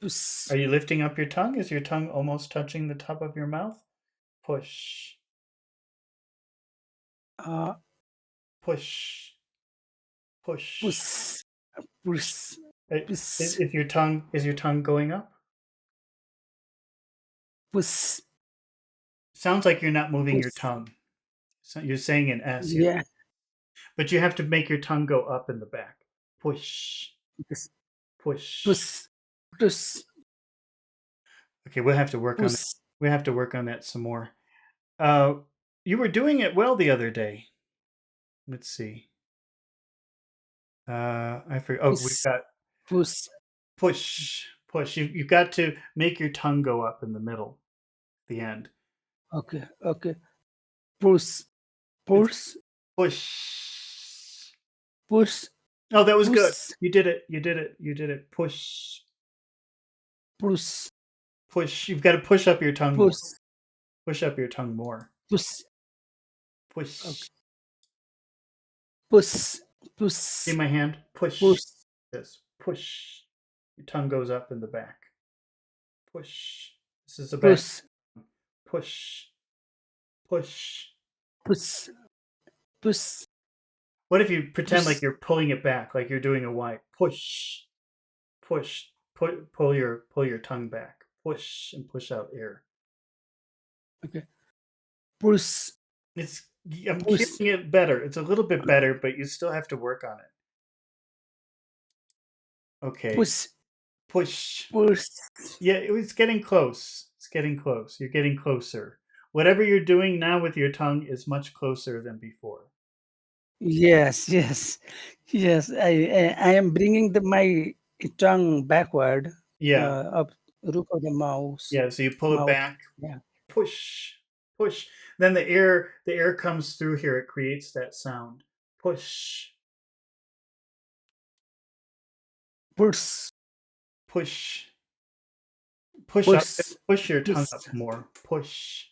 Speaker 1: push.
Speaker 2: Are you lifting up your tongue? Is your tongue almost touching the top of your mouth? Push.
Speaker 1: Uh,
Speaker 2: Push. Push.
Speaker 1: push, push, push,
Speaker 2: If your tongue is your tongue going up?
Speaker 1: push,
Speaker 2: Sounds like you're not moving your
Speaker 1: push.
Speaker 2: tongue. So you're saying an S,
Speaker 1: Yeah,
Speaker 2: but you have to make your tongue go up in the back. Push.
Speaker 1: push,
Speaker 2: Push.
Speaker 1: push, push,
Speaker 2: Okay, we'll have to work on that.
Speaker 1: push.
Speaker 2: We have to work on that some more. Uh, you were doing it well the other day. Let's see. I forget. Oh, we've
Speaker 1: Push,
Speaker 2: got
Speaker 1: push.
Speaker 2: push, push. You've got to make your tongue go up in the middle, the end.
Speaker 1: Okay, okay. Push,
Speaker 2: It's
Speaker 1: push,
Speaker 2: push.
Speaker 1: push,
Speaker 2: Oh, that was good.
Speaker 1: push,
Speaker 2: You did it. You did it. You did it. Push,
Speaker 1: push,
Speaker 2: push. You've got to push up your tongue more.
Speaker 1: push,
Speaker 2: Push up your tongue more.
Speaker 1: push. Okay.
Speaker 2: Push.
Speaker 1: Push,
Speaker 2: See
Speaker 1: push,
Speaker 2: my hand? Push.
Speaker 1: push,
Speaker 2: This. Push. Your tongue goes up in the back. Push. This is the back.
Speaker 1: push,
Speaker 2: Push. Push.
Speaker 1: push, push,
Speaker 2: What if you pretend like
Speaker 1: push.
Speaker 2: you're pulling it back, like you're doing a Y? Push. Push. Pull your tongue back. Push and push out air.
Speaker 1: Okay. Push,
Speaker 2: It's I'm
Speaker 1: push,
Speaker 2: hearing it better. It's a little bit better, but you still have to work on it. Okay.
Speaker 1: push,
Speaker 2: Push.
Speaker 1: push.
Speaker 2: Yeah, it's getting close. It's getting close. You're getting closer. Whatever you're doing now with your tongue is much closer than before.
Speaker 1: Yes, yes, yes. I am bringing my tongue backward,
Speaker 2: Yeah.
Speaker 1: up roof of the mouse
Speaker 2: Yeah, so you pull it
Speaker 1: mouth.
Speaker 2: back,
Speaker 1: Yeah.
Speaker 2: push, push. Then the air comes through here. It creates that sound. Push.
Speaker 1: push,
Speaker 2: Push. Push up.
Speaker 1: push,
Speaker 2: Push your tongue
Speaker 1: push,
Speaker 2: up more. Push.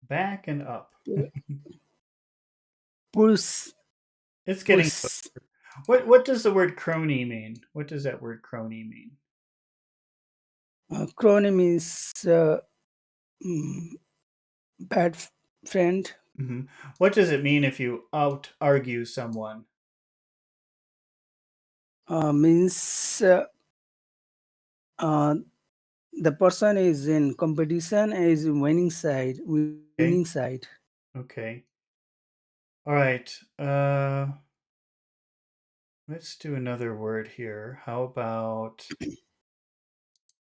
Speaker 2: Back and up.
Speaker 1: push,
Speaker 2: It's getting.
Speaker 1: push.
Speaker 2: What does the word crony mean? What does that word crony mean?
Speaker 1: Crony means mm, bad friend.
Speaker 2: Hmm. What does it mean if you out argue someone?
Speaker 1: Means uh, the person is in competition and is winning side, winning
Speaker 2: Okay.
Speaker 1: side.
Speaker 2: Okay. All right. Let's do another word here. How about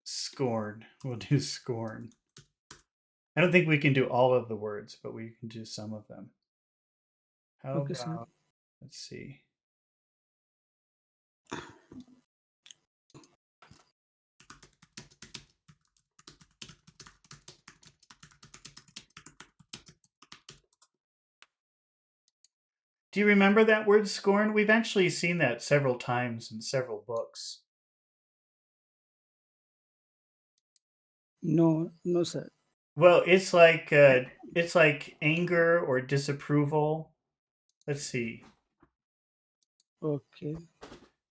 Speaker 2: scorn? We'll do scorn. I don't think we can do all of the words, but we can do some of them. How
Speaker 1: Okay, sir.
Speaker 2: about, let's see. Do you remember that word scorn? We've actually seen that several times in several books.
Speaker 1: No, no, sir.
Speaker 2: Well, it's like anger or disapproval. Let's see.
Speaker 1: Okay,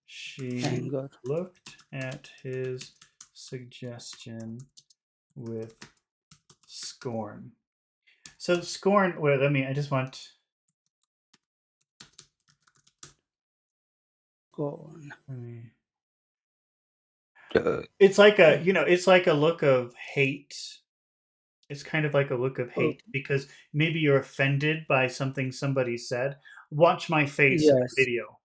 Speaker 2: She
Speaker 1: anger.
Speaker 2: looked at his suggestion with scorn. So scorn. Wait, let me. I just want.
Speaker 1: Go on.
Speaker 2: Let me,
Speaker 1: Uh,
Speaker 2: it's like a it's like a look of hate. It's kind of like a look of
Speaker 1: oh,
Speaker 2: hate because maybe you're offended by something somebody said. Watch my face in the
Speaker 1: yes,
Speaker 2: video.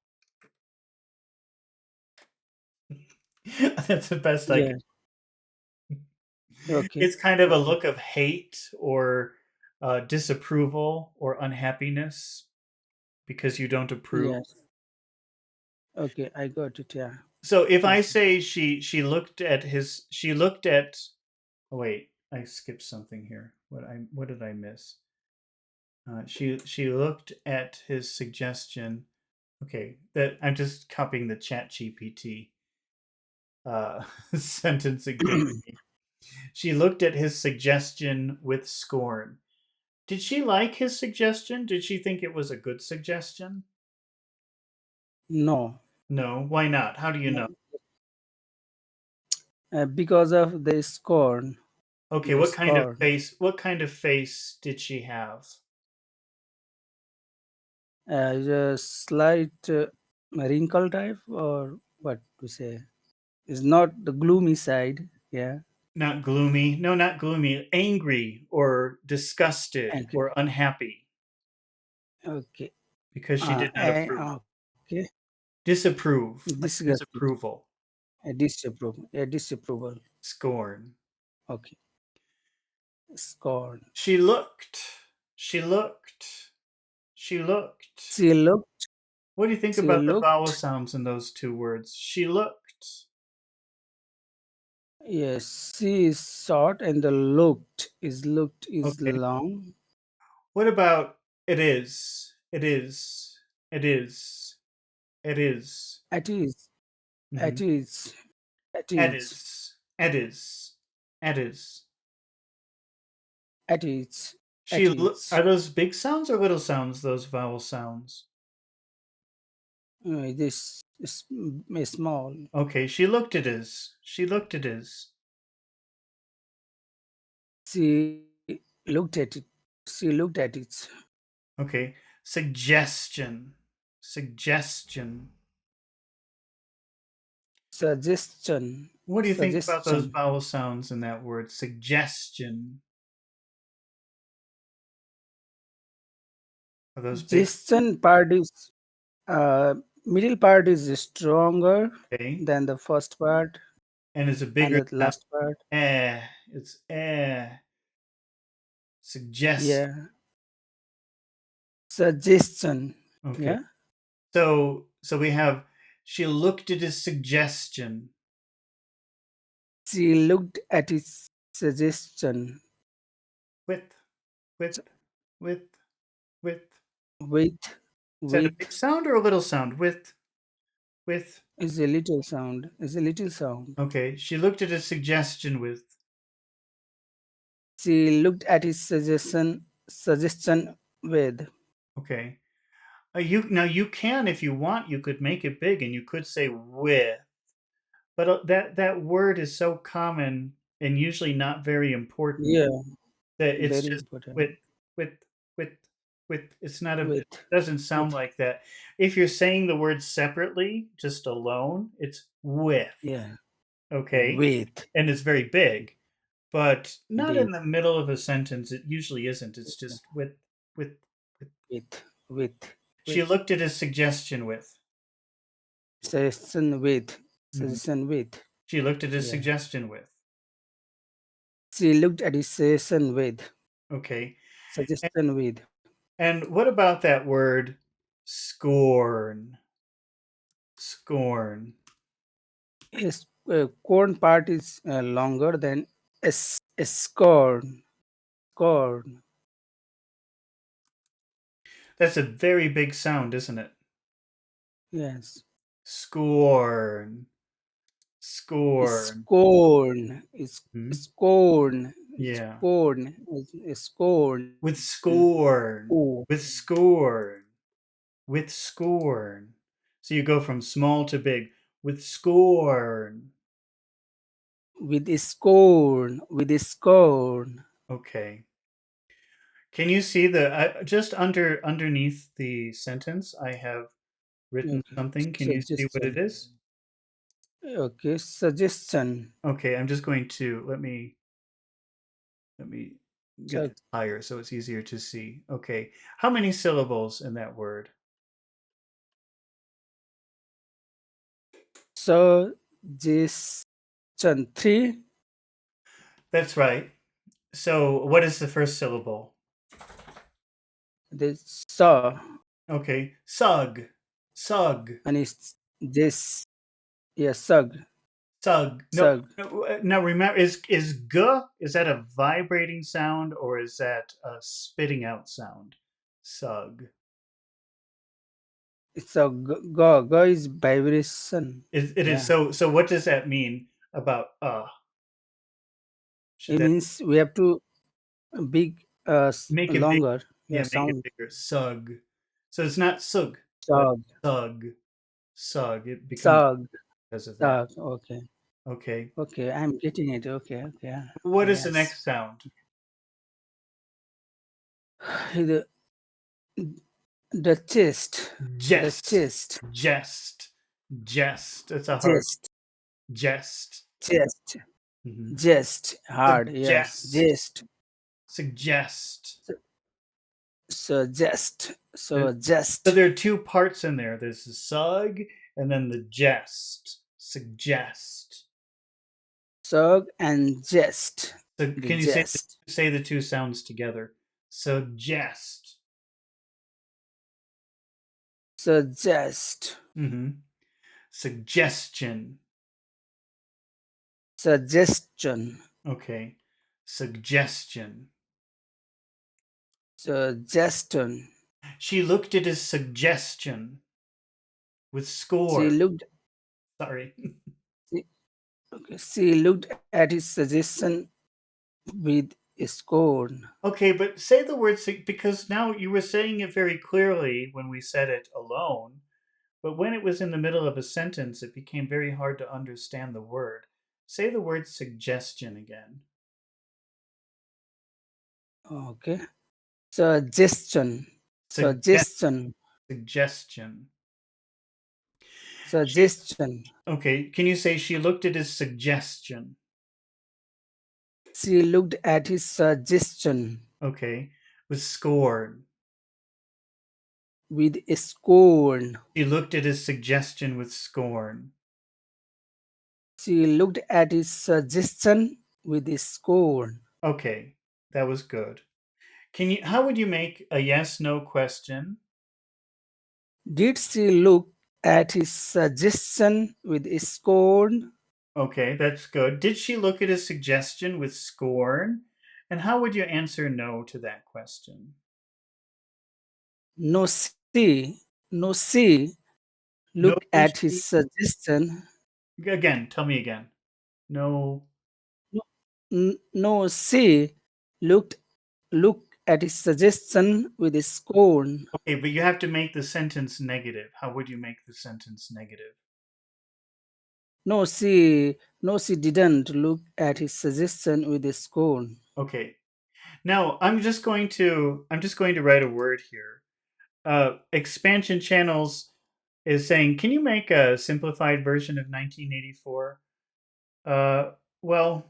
Speaker 2: That's the best I can.
Speaker 1: yes. Okay,
Speaker 2: It's kind of a
Speaker 1: okay.
Speaker 2: look of hate or disapproval or unhappiness because you don't approve.
Speaker 1: Yes. Okay, I got it. Yeah.
Speaker 2: So if I
Speaker 1: Okay.
Speaker 2: say she looked at. Oh wait, I skipped something here. What did I miss? She looked at his suggestion. Okay, that I'm just copying the Chat GPT sentence it gave me. She looked at his suggestion with scorn. Did she like his suggestion? Did she think it was a good suggestion?
Speaker 1: No,
Speaker 2: No. Why not? How do you know?
Speaker 1: no. Because of the scorn.
Speaker 2: Okay,
Speaker 1: The scorn.
Speaker 2: what kind of face did she have?
Speaker 1: The slight wrinkle type, or what to say? It's not the gloomy side. Yeah.
Speaker 2: Not gloomy. No, not gloomy. Angry or disgusted
Speaker 1: Okay.
Speaker 2: or unhappy
Speaker 1: Okay.
Speaker 2: because she did not approve.
Speaker 1: Okay.
Speaker 2: Disapprove, like
Speaker 1: Disgusted.
Speaker 2: disapproval,
Speaker 1: A disapproval. A disapproval.
Speaker 2: scorn.
Speaker 1: Okay. Scorn.
Speaker 2: She looked. She looked. She looked.
Speaker 1: She looked.
Speaker 2: What do you think
Speaker 1: She
Speaker 2: about the vowel
Speaker 1: looked.
Speaker 2: sounds in those two words? She looked.
Speaker 1: Yes. She is short, and the looked is
Speaker 2: Okay.
Speaker 1: long.
Speaker 2: What about it is? It is. It is. It is.
Speaker 1: It is.
Speaker 2: Mm-hmm.
Speaker 1: It is. It
Speaker 2: It
Speaker 1: is.
Speaker 2: is. It is. It is.
Speaker 1: It is.
Speaker 2: She
Speaker 1: It
Speaker 2: look.
Speaker 1: is.
Speaker 2: Are those big sounds or little sounds? Those vowel sounds.
Speaker 1: This is small.
Speaker 2: Okay. She looked at his. She looked at his.
Speaker 1: She looked at it. She looked at it.
Speaker 2: Okay. Suggestion. Suggestion.
Speaker 1: Suggestion.
Speaker 2: What do you think about those
Speaker 1: Suggestion.
Speaker 2: vowel sounds in that word? Suggestion. Are those big?
Speaker 1: Gestion part is middle part is stronger
Speaker 2: Okay.
Speaker 1: than the first part
Speaker 2: And is it
Speaker 1: and
Speaker 2: bigger
Speaker 1: the
Speaker 2: than
Speaker 1: last part.
Speaker 2: eh? It's eh. Suggest.
Speaker 1: Yeah. Suggestion.
Speaker 2: Okay.
Speaker 1: Yeah.
Speaker 2: So we have she looked at his suggestion
Speaker 1: She looked at his suggestion
Speaker 2: with with with with.
Speaker 1: with
Speaker 2: Is that a
Speaker 1: with
Speaker 2: big sound or a little sound? With with.
Speaker 1: Is a little sound. Is a little sound.
Speaker 2: Okay. She looked at his suggestion with.
Speaker 1: She looked at his suggestion with.
Speaker 2: Okay. You now you can, if you want, you could make it big and you could say with, but that word is so common and usually not very important
Speaker 1: Yeah,
Speaker 2: that it's
Speaker 1: very
Speaker 2: just
Speaker 1: important.
Speaker 2: with with with with. It's not a. It
Speaker 1: With,
Speaker 2: doesn't sound
Speaker 1: with,
Speaker 2: like that. If you're saying the word separately, just alone, it's with.
Speaker 1: yeah,
Speaker 2: Okay,
Speaker 1: with,
Speaker 2: and it's very big, but not in
Speaker 1: with,
Speaker 2: the middle of a sentence. It usually isn't. It's just with. with.
Speaker 1: with,
Speaker 2: She
Speaker 1: with.
Speaker 2: looked at his suggestion with.
Speaker 1: Suggestion with,
Speaker 2: Mhm.
Speaker 1: suggestion with.
Speaker 2: She looked at his
Speaker 1: Yeah.
Speaker 2: suggestion with.
Speaker 1: She looked at his suggestion with,
Speaker 2: Okay. And,
Speaker 1: suggestion with.
Speaker 2: and what about that word scorn? Scorn.
Speaker 1: His corn part is longer than scorn. Corn.
Speaker 2: That's a very big sound, isn't it?
Speaker 1: Yes.
Speaker 2: Scorn. Scorn.
Speaker 1: Scorn. It's
Speaker 2: Hmm?
Speaker 1: scorn.
Speaker 2: Yeah.
Speaker 1: Scorn. Scorn.
Speaker 2: With
Speaker 1: Oh.
Speaker 2: scorn. With scorn. With scorn. So you go from small to big. With scorn.
Speaker 1: With scorn. With scorn.
Speaker 2: Okay. Can you see the just underneath the sentence? I have written
Speaker 1: Okay.
Speaker 2: something. Can you see what it
Speaker 1: Suggestion.
Speaker 2: is?
Speaker 1: Okay. Suggestion.
Speaker 2: Okay, I'm just going to let me get
Speaker 1: So,
Speaker 2: this higher so it's easier to see. Okay, how many syllables in that word?
Speaker 1: suggestion. Three.
Speaker 2: That's right. So, what is the first syllable?
Speaker 1: The saw.
Speaker 2: Okay, sug, sug,
Speaker 1: And it's this. Yeah. Sug.
Speaker 2: sug. No,
Speaker 1: Sug.
Speaker 2: no. Now remember, is g, is that a vibrating sound or is that a spitting out sound? Sug.
Speaker 1: It's a go. Go is vibration.
Speaker 2: It is
Speaker 1: Yeah.
Speaker 2: so. So, what does that mean about Should
Speaker 1: It
Speaker 2: that
Speaker 1: means we have to big
Speaker 2: make it big?
Speaker 1: longer. Yeah.
Speaker 2: Yeah, make it
Speaker 1: Sound.
Speaker 2: bigger. Sug. So it's not sug, but
Speaker 1: Sug.
Speaker 2: sug. Sug. It becomes
Speaker 1: Sug.
Speaker 2: because of that.
Speaker 1: Sug. Okay.
Speaker 2: Okay.
Speaker 1: Okay. I'm getting it. Okay. Okay.
Speaker 2: What is the
Speaker 1: Yes.
Speaker 2: next sound?
Speaker 1: The the chest. The
Speaker 2: Jest.
Speaker 1: chest.
Speaker 2: Jest. Jest. It's a hard
Speaker 1: Chest.
Speaker 2: jest.
Speaker 1: Chest.
Speaker 2: Hmm.
Speaker 1: Just hard. Yes.
Speaker 2: Suggest.
Speaker 1: Just.
Speaker 2: Suggest.
Speaker 1: Suggest.
Speaker 2: So
Speaker 1: So just.
Speaker 2: there are two parts in there. There's the sug and then the jest. Suggest.
Speaker 1: Sug and jest.
Speaker 2: So
Speaker 1: The
Speaker 2: can you
Speaker 1: jest.
Speaker 2: say the two sounds together? Suggest.
Speaker 1: Suggest.
Speaker 2: Hmm. Suggestion.
Speaker 1: Suggestion.
Speaker 2: Okay. Suggestion.
Speaker 1: Suggestion.
Speaker 2: She looked at his suggestion with
Speaker 1: She
Speaker 2: scorn.
Speaker 1: looked.
Speaker 2: Sorry.
Speaker 1: She, okay, she looked at his suggestion with scorn.
Speaker 2: Okay, but say the word because now you were saying it very clearly when we said it alone, but when it was in the middle of a sentence, it became very hard to understand the word. Say the word suggestion again.
Speaker 1: Okay. Suggestion.
Speaker 2: Suggest
Speaker 1: Suggestion.
Speaker 2: suggestion. She
Speaker 1: Suggestion.
Speaker 2: Okay, can you say she looked at his suggestion?
Speaker 1: She looked at his suggestion
Speaker 2: Okay, with scorn.
Speaker 1: with scorn.
Speaker 2: She looked at his suggestion with scorn.
Speaker 1: She looked at his suggestion with scorn.
Speaker 2: Okay, that was good. Can you how would you make a yes no question?
Speaker 1: Did she look at his suggestion with scorn?
Speaker 2: Okay, that's good. Did she look at his suggestion with scorn? And how would you answer no to that question?
Speaker 1: No, she. No, she
Speaker 2: No
Speaker 1: look at his
Speaker 2: she.
Speaker 1: suggestion.
Speaker 2: Again, tell me again. No.
Speaker 1: No, no, she looked look at his suggestion with a scorn.
Speaker 2: Okay, but you have to make the sentence negative. How would you make the sentence negative?
Speaker 1: No, she didn't look at his suggestion with a scorn.
Speaker 2: Okay. Now I'm just going to write a word here. Expansion channels is saying, can you make a simplified version of 1984? Well,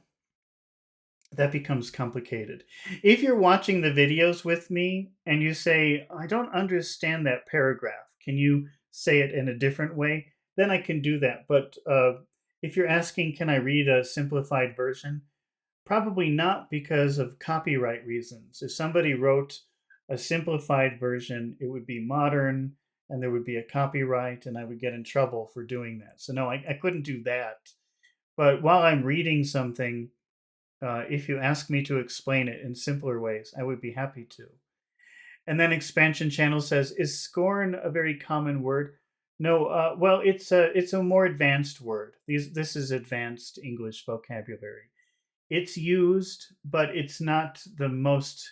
Speaker 2: that becomes complicated. If you're watching the videos with me and you say, I don't understand that paragraph, can you say it in a different way? Then I can do that. But if you're asking, can I read a simplified version? Probably not because of copyright reasons. If somebody wrote a simplified version, it would be modern and there would be a copyright and I would get in trouble for doing that. So, no, I couldn't do that. But while I'm reading something, if you ask me to explain it in simpler ways, I would be happy to. And then Expansion Channel says, "Is scorn a very common word?" No. Well, it's a more advanced word. This is advanced English vocabulary. It's used, but it's not the most.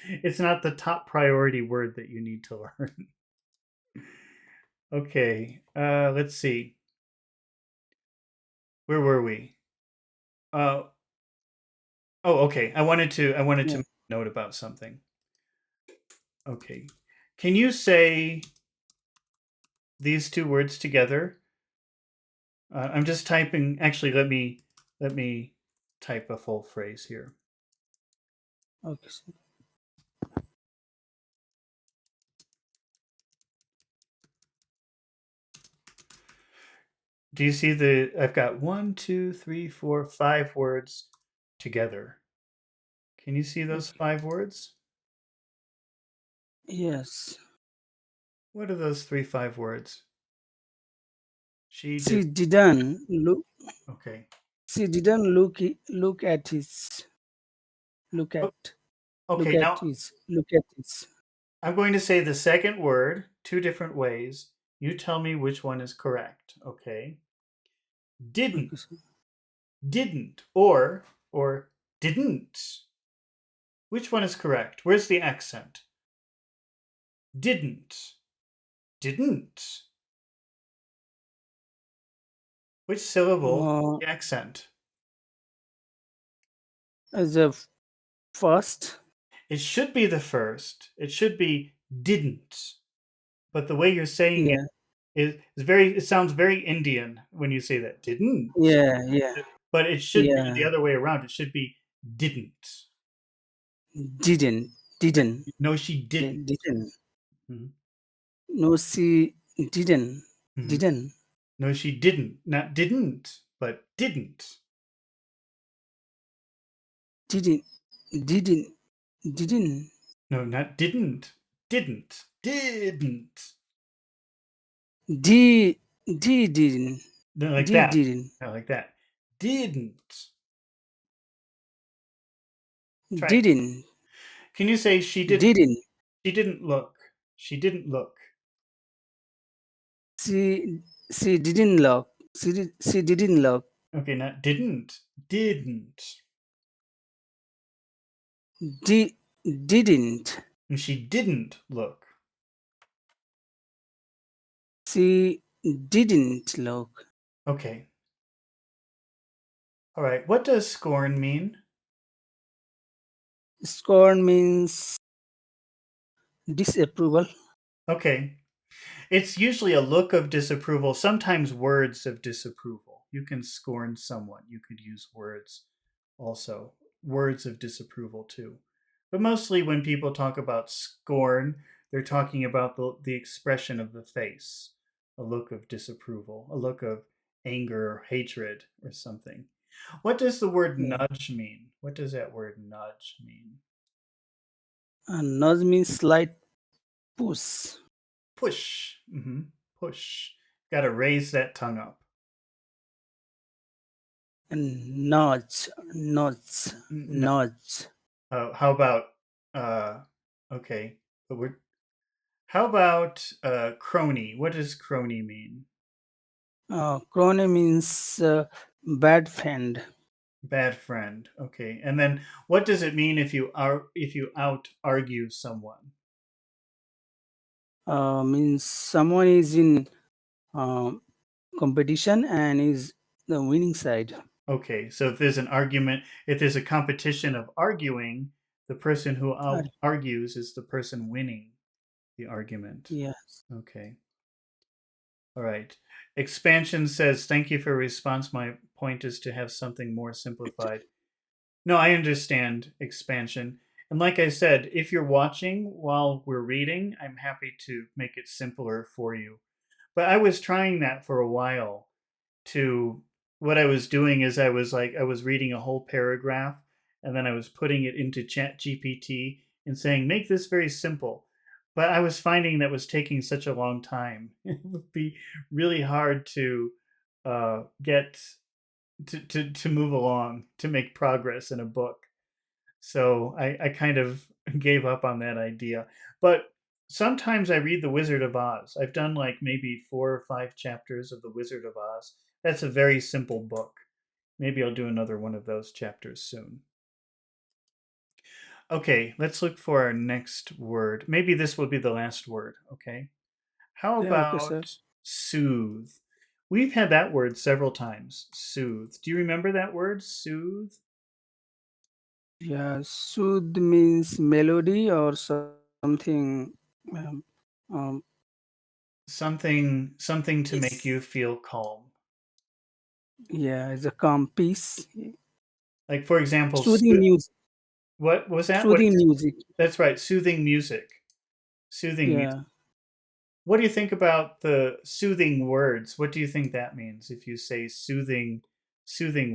Speaker 2: It's not the top priority word that you need to learn. Okay. Let's see. Where were we? Uh, oh, okay. I wanted to
Speaker 1: Yeah.
Speaker 2: make a note about something. Okay. Can you say these two words together? I'm just typing. Actually, let me type a full phrase here.
Speaker 1: Okay. So,
Speaker 2: Do you see the? I've got one, two, three, four, five words together. Can you see those
Speaker 1: okay.
Speaker 2: five words?
Speaker 1: Yes.
Speaker 2: What are those three, five words? She did.
Speaker 1: She didn't look.
Speaker 2: Okay.
Speaker 1: She didn't look at his look
Speaker 2: Oh,
Speaker 1: at look
Speaker 2: okay.
Speaker 1: at
Speaker 2: Now
Speaker 1: his look at his.
Speaker 2: I'm going to say the second word two different ways. You tell me which one is correct. Okay. Didn't,
Speaker 1: Okay. So,
Speaker 2: didn't, or didn't. Which one is correct? Where's the accent? Didn't, didn't. Which syllable?
Speaker 1: uh,
Speaker 2: The accent.
Speaker 1: as a first.
Speaker 2: It should be the first. It should be didn't. But the way you're saying it
Speaker 1: Yeah.
Speaker 2: is very. It sounds very Indian when you say that. Didn't.
Speaker 1: Yeah. Yeah.
Speaker 2: But it should be
Speaker 1: Yeah.
Speaker 2: the other way around. It should be didn't.
Speaker 1: Didn't. Didn't.
Speaker 2: No, she didn't.
Speaker 1: Didn't.
Speaker 2: Mhm,
Speaker 1: No, she didn't.
Speaker 2: mhm.
Speaker 1: Didn't.
Speaker 2: No, she didn't. Not didn't, but didn't.
Speaker 1: Didn't. Didn't. Didn't.
Speaker 2: No, not didn't. Didn't. Didn't.
Speaker 1: D. D. Didn't.
Speaker 2: No, like
Speaker 1: D.
Speaker 2: that.
Speaker 1: Didn't.
Speaker 2: Not like that. Didn't. Try it.
Speaker 1: Didn't.
Speaker 2: Can you say she didn't?
Speaker 1: Didn't.
Speaker 2: She didn't look. She didn't look.
Speaker 1: She didn't look. She didn't look.
Speaker 2: Okay, not didn't. Didn't.
Speaker 1: Didn't.
Speaker 2: And she didn't look.
Speaker 1: She didn't look.
Speaker 2: Okay. All right. What does scorn mean?
Speaker 1: Scorn means disapproval.
Speaker 2: Okay. It's usually a look of disapproval, sometimes words of disapproval. You can scorn someone. You could use words also, words of disapproval too. But mostly when people talk about scorn, they're talking about the expression of the face, a look of disapproval, a look of anger or hatred or something. What does the word
Speaker 1: Yeah.
Speaker 2: nudge mean? What does that word nudge mean?
Speaker 1: And nudge means slight push.
Speaker 2: Push. Push. Got to raise that tongue up.
Speaker 1: And nudge.
Speaker 2: How about uh okay, the word How about crony? What does crony mean?
Speaker 1: Crony means bad friend.
Speaker 2: Bad friend. Okay. And then what does it mean if you out argue someone?
Speaker 1: Means someone is in um, competition and is the winning side.
Speaker 2: Okay. So if there's an argument, if there's a competition of arguing, the person who out argues is the person winning the argument.
Speaker 1: Yes.
Speaker 2: Okay. All right. Expansion says, "Thank you for your response. My point is to have something more simplified." No, I understand expansion. And like I said, if you're watching while we're reading, I'm happy to make it simpler for you. But I was trying that for a while to what I was doing is I was reading a whole paragraph and then I was putting it into Chat GPT and saying, make this very simple. But I was finding that was taking such a long time. It would be really hard to get to move along, to make progress in a book. So I kind of gave up on that idea. But sometimes I read The Wizard of Oz. I've done like maybe 4 or 5 chapters of The Wizard of Oz. That's a very simple book. Maybe I'll do another one of those chapters soon. Okay, let's look for our next word. Maybe this will be the last word, okay? How
Speaker 1: Yeah, okay, sir.
Speaker 2: about soothe? We've had that word several times. Soothe. Do you remember that word? Soothe?
Speaker 1: Yeah, sooth means melody or something. Um, um,
Speaker 2: Something to make
Speaker 1: peace.
Speaker 2: you feel calm.
Speaker 1: Yeah, it's a calm peace.
Speaker 2: Like for example,
Speaker 1: Soothing music.
Speaker 2: what was that? What
Speaker 1: Soothing music.
Speaker 2: that's right, soothing music. Soothing music.
Speaker 1: Yeah.
Speaker 2: What do you think about the soothing words? What do you think that means if you say soothing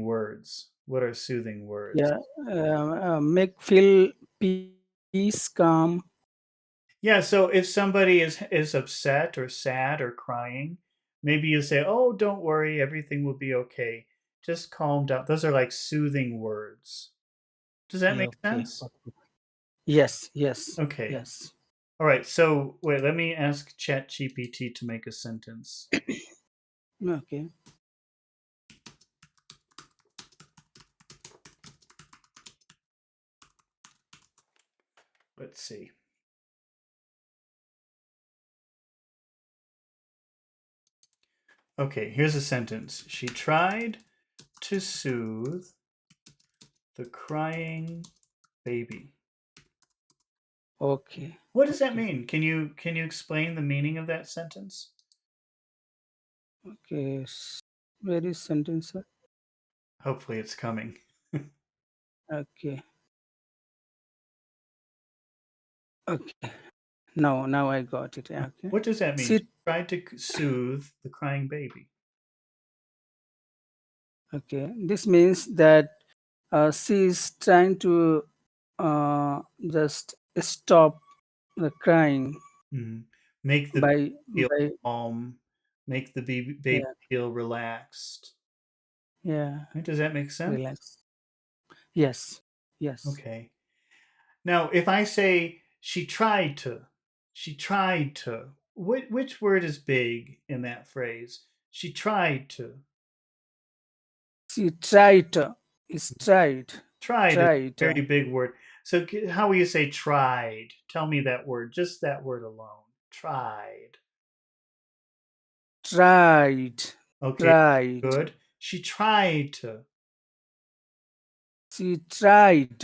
Speaker 2: words? What are soothing words?
Speaker 1: Yeah. Make feel peace, calm.
Speaker 2: Yeah, so if somebody is upset or sad or crying, maybe you say, "Oh, don't worry, everything will be okay. Just calm down." Those are like soothing words. Does that
Speaker 1: Yeah,
Speaker 2: make
Speaker 1: okay.
Speaker 2: sense?
Speaker 1: Yes, yes,
Speaker 2: Okay.
Speaker 1: yes.
Speaker 2: All right. So wait, let me ask ChatGPT to make a sentence.
Speaker 1: Okay.
Speaker 2: Let's see. Okay, here's a sentence. She tried to soothe the crying baby.
Speaker 1: Okay.
Speaker 2: What does that
Speaker 1: Okay.
Speaker 2: mean? Can you explain the meaning of that sentence?
Speaker 1: Okay. Where is sentence, sir?
Speaker 2: Hopefully it's coming.
Speaker 1: Okay. Okay. Now I got it. Okay.
Speaker 2: What does that mean? She
Speaker 1: Sit.
Speaker 2: tried to soothe the crying baby.
Speaker 1: Okay. This means that she is trying to just stop the crying
Speaker 2: Mhm. Make the
Speaker 1: by
Speaker 2: baby feel
Speaker 1: by
Speaker 2: calm. Make the baby
Speaker 1: yeah,
Speaker 2: feel relaxed.
Speaker 1: yeah,
Speaker 2: Right, does that make sense?
Speaker 1: relax. Yes. Yes.
Speaker 2: Okay. Now, if I say she tried to, which word is big in that phrase? She tried to.
Speaker 1: She tried. Is tried.
Speaker 2: Tried is
Speaker 1: Tried.
Speaker 2: a very big word. So, how will you say tried? Tell me that word, just that word alone. Tried.
Speaker 1: Tried.
Speaker 2: Okay,
Speaker 1: Tried.
Speaker 2: good. She tried to.
Speaker 1: She tried.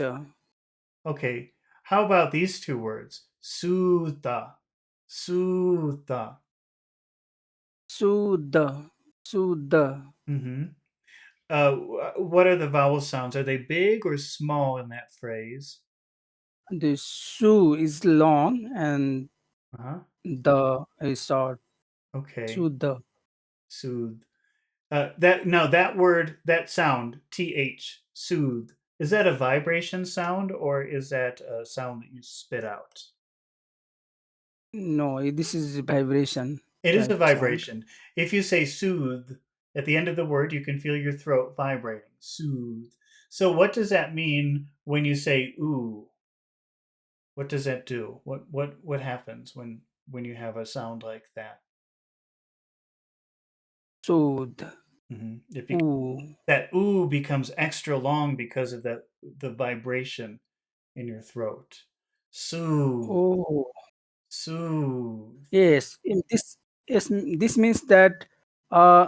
Speaker 2: Okay, how about these two words? Suda. Suda.
Speaker 1: Soothe. Soothe.
Speaker 2: Mm-hmm. What are the vowel sounds? Are they big or small in that phrase?
Speaker 1: The shoe is long and
Speaker 2: Uh-huh.
Speaker 1: the is short.
Speaker 2: Okay.
Speaker 1: Soothe.
Speaker 2: Soothe. That no, that word, that sound, th, soothe. Is that a vibration sound or is that a sound that you spit out?
Speaker 1: No, this is vibration
Speaker 2: It is a
Speaker 1: type sound.
Speaker 2: vibration. If you say soothe at the end of the word, you can feel your throat vibrating. Soothe. So what does that mean when you say ooh? What does that do? What happens when when you have a sound like that.
Speaker 1: Soothe.
Speaker 2: If you
Speaker 1: Ooh.
Speaker 2: that ooh becomes extra long because of the vibration in your throat. Soothe,
Speaker 1: Oh.
Speaker 2: soothe.
Speaker 1: Yes. This means that uh,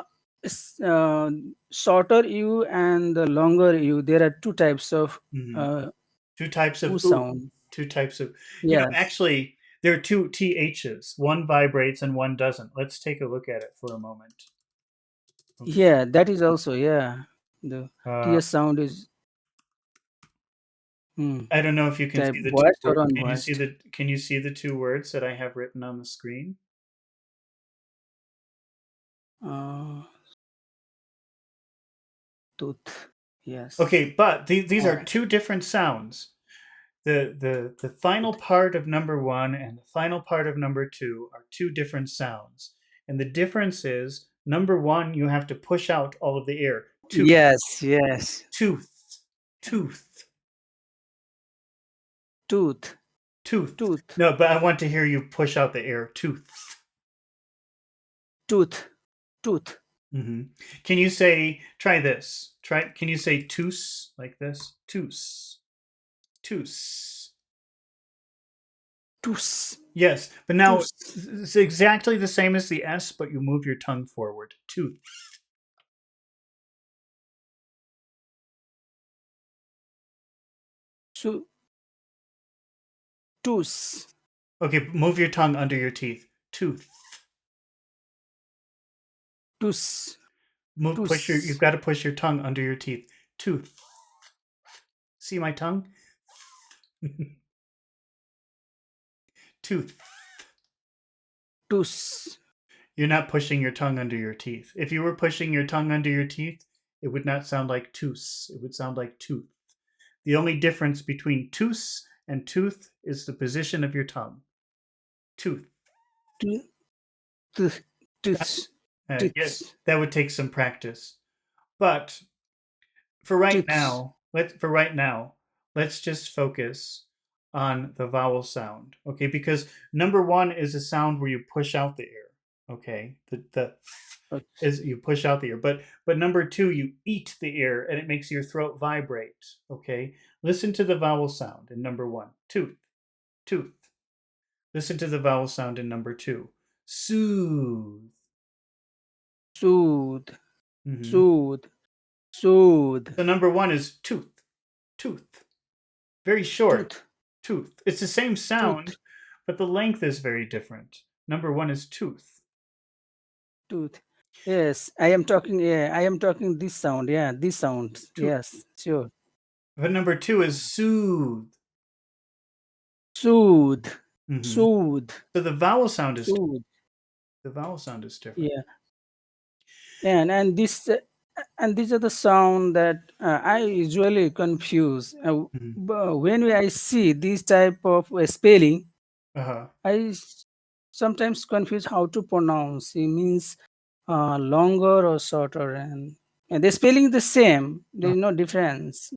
Speaker 1: shorter U and the longer U. There are two types of
Speaker 2: Mhm.
Speaker 1: uh,
Speaker 2: Two types
Speaker 1: U
Speaker 2: of ooh.
Speaker 1: sound.
Speaker 2: Two types of,
Speaker 1: Yes.
Speaker 2: actually, there are two THs. One vibrates and one doesn't. Let's take a look at it for a moment. Okay.
Speaker 1: Yeah, that is also, yeah. The
Speaker 2: Uh,
Speaker 1: TS sound is hmm,
Speaker 2: I don't know if you can
Speaker 1: type
Speaker 2: see the two
Speaker 1: voiced or
Speaker 2: words.
Speaker 1: unvoiced.
Speaker 2: Can you see the two words that I have written on the screen?
Speaker 1: Uh, Tooth. Yes.
Speaker 2: Okay, but these are
Speaker 1: Uh,
Speaker 2: two different sounds. The final part of number one and the final part of number two are two different sounds. And the difference is number one, you have to push out all of the air. Tooth,
Speaker 1: yes. Yes.
Speaker 2: tooth, tooth,
Speaker 1: Tooth.
Speaker 2: tooth.
Speaker 1: Tooth.
Speaker 2: No, but I want to hear you push out the air. Tooth.
Speaker 1: Tooth. Tooth.
Speaker 2: Hmm. Can you say, try this? Can you say toos like this? Toos, toos.
Speaker 1: Tooth.
Speaker 2: Yes, but now
Speaker 1: Tooth.
Speaker 2: it's exactly the same as the S, but you move your tongue forward. Tooth.
Speaker 1: So tooth.
Speaker 2: Okay, move your tongue under your teeth. Tooth.
Speaker 1: Tooth.
Speaker 2: You've
Speaker 1: Tooth.
Speaker 2: got to push your tongue under your teeth. Tooth. See my tongue? Tooth.
Speaker 1: Tooth.
Speaker 2: You're not pushing your tongue under your teeth. If you were pushing your tongue under your teeth, it would not sound like tooth. It would sound like tooth. The only difference between tooth and tooth is the position of your tongue. Tooth.
Speaker 1: Tooth. Tooth. Tooth.
Speaker 2: Yeah,
Speaker 1: Tooth.
Speaker 2: that would take some practice. But for right
Speaker 1: Tooth.
Speaker 2: now, let's just focus on the vowel sound, okay? Because number one is a sound where you push out the air, okay? The is you push out the air, but number two, you eat the air and it makes your throat vibrate, okay? Listen to the vowel sound in number one, tooth, tooth. Listen to the vowel sound in number two, soothe.
Speaker 1: Soothe.
Speaker 2: Hmm.
Speaker 1: Soothe. Soothe.
Speaker 2: So number one is tooth, tooth. Very short.
Speaker 1: Tooth.
Speaker 2: Tooth. It's the same
Speaker 1: Tooth.
Speaker 2: sound, but the length is very different. Number one is tooth.
Speaker 1: Tooth. Yes, I am talking. Yeah, I am talking this sound. Yeah, this sound.
Speaker 2: Tooth.
Speaker 1: Yes, sure.
Speaker 2: But number two is soothe.
Speaker 1: Soothe.
Speaker 2: Hmm.
Speaker 1: Soothe.
Speaker 2: So
Speaker 1: Soothe.
Speaker 2: the vowel sound is different.
Speaker 1: Yeah, and this and these are the sound that I usually confuse.
Speaker 2: Hmm.
Speaker 1: When I see this type of spelling,
Speaker 2: Uh-huh.
Speaker 1: I sometimes confuse how to pronounce. It means longer or shorter, and the spelling is the same. There
Speaker 2: Uh,
Speaker 1: is no difference,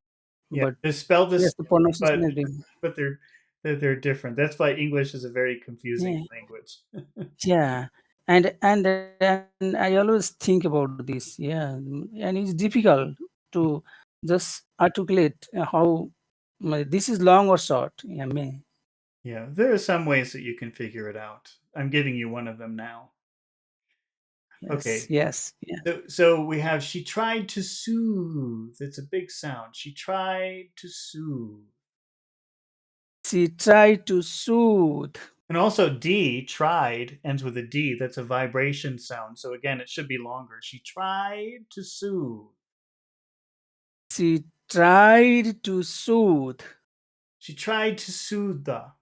Speaker 2: yeah,
Speaker 1: but
Speaker 2: they're spelled the
Speaker 1: yes, the
Speaker 2: same,
Speaker 1: pronunciation
Speaker 2: but
Speaker 1: is different.
Speaker 2: but they're different. That's why English is a very confusing
Speaker 1: Yeah,
Speaker 2: language.
Speaker 1: yeah, and I always think about this. Yeah, and it's difficult to just articulate how this is long or short. Yeah, me.
Speaker 2: Yeah, there are some ways that you can figure it out. I'm giving you one of them now.
Speaker 1: Yes,
Speaker 2: Okay,
Speaker 1: yes, yeah.
Speaker 2: so we have she tried to soothe. It's a big sound. She tried to soothe.
Speaker 1: She tried to soothe.
Speaker 2: And also D, tried, ends with a D. That's a vibration sound. So again, it should be longer. She tried to soothe.
Speaker 1: She tried to soothe.
Speaker 2: She tried to soothe the.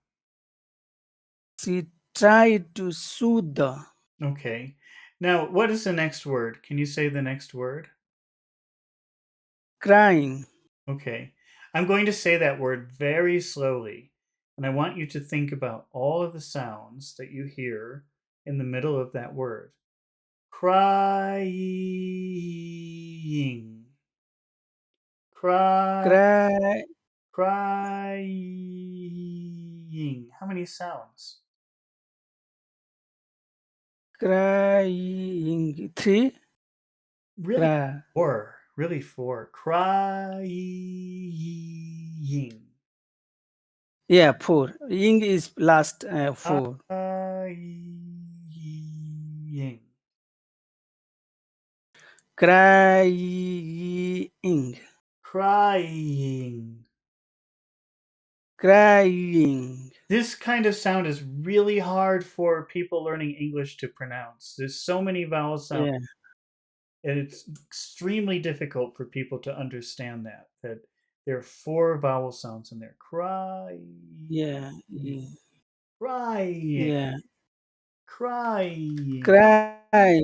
Speaker 1: She tried to soothe the
Speaker 2: Okay. Now, what is the next word? Can you say the next word?
Speaker 1: crying.
Speaker 2: Okay. I'm going to say that word very slowly. And I want you to think about all of the sounds that you hear in the middle of that word. Crying. Cry,
Speaker 1: Cry.
Speaker 2: crying. How many sounds?
Speaker 1: Crying. Three.
Speaker 2: Really
Speaker 1: Cry.
Speaker 2: four. Really four. Crying.
Speaker 1: Yeah, four. Ing is last four.
Speaker 2: Crying.
Speaker 1: Crying.
Speaker 2: Crying.
Speaker 1: Crying.
Speaker 2: This kind of sound is really hard for people learning English to pronounce. There's so many vowel sounds,
Speaker 1: Yeah,
Speaker 2: and it's extremely difficult for people to understand that there are four vowel sounds in there. Crying,
Speaker 1: yeah,
Speaker 2: crying,
Speaker 1: yeah.
Speaker 2: crying.
Speaker 1: Cry,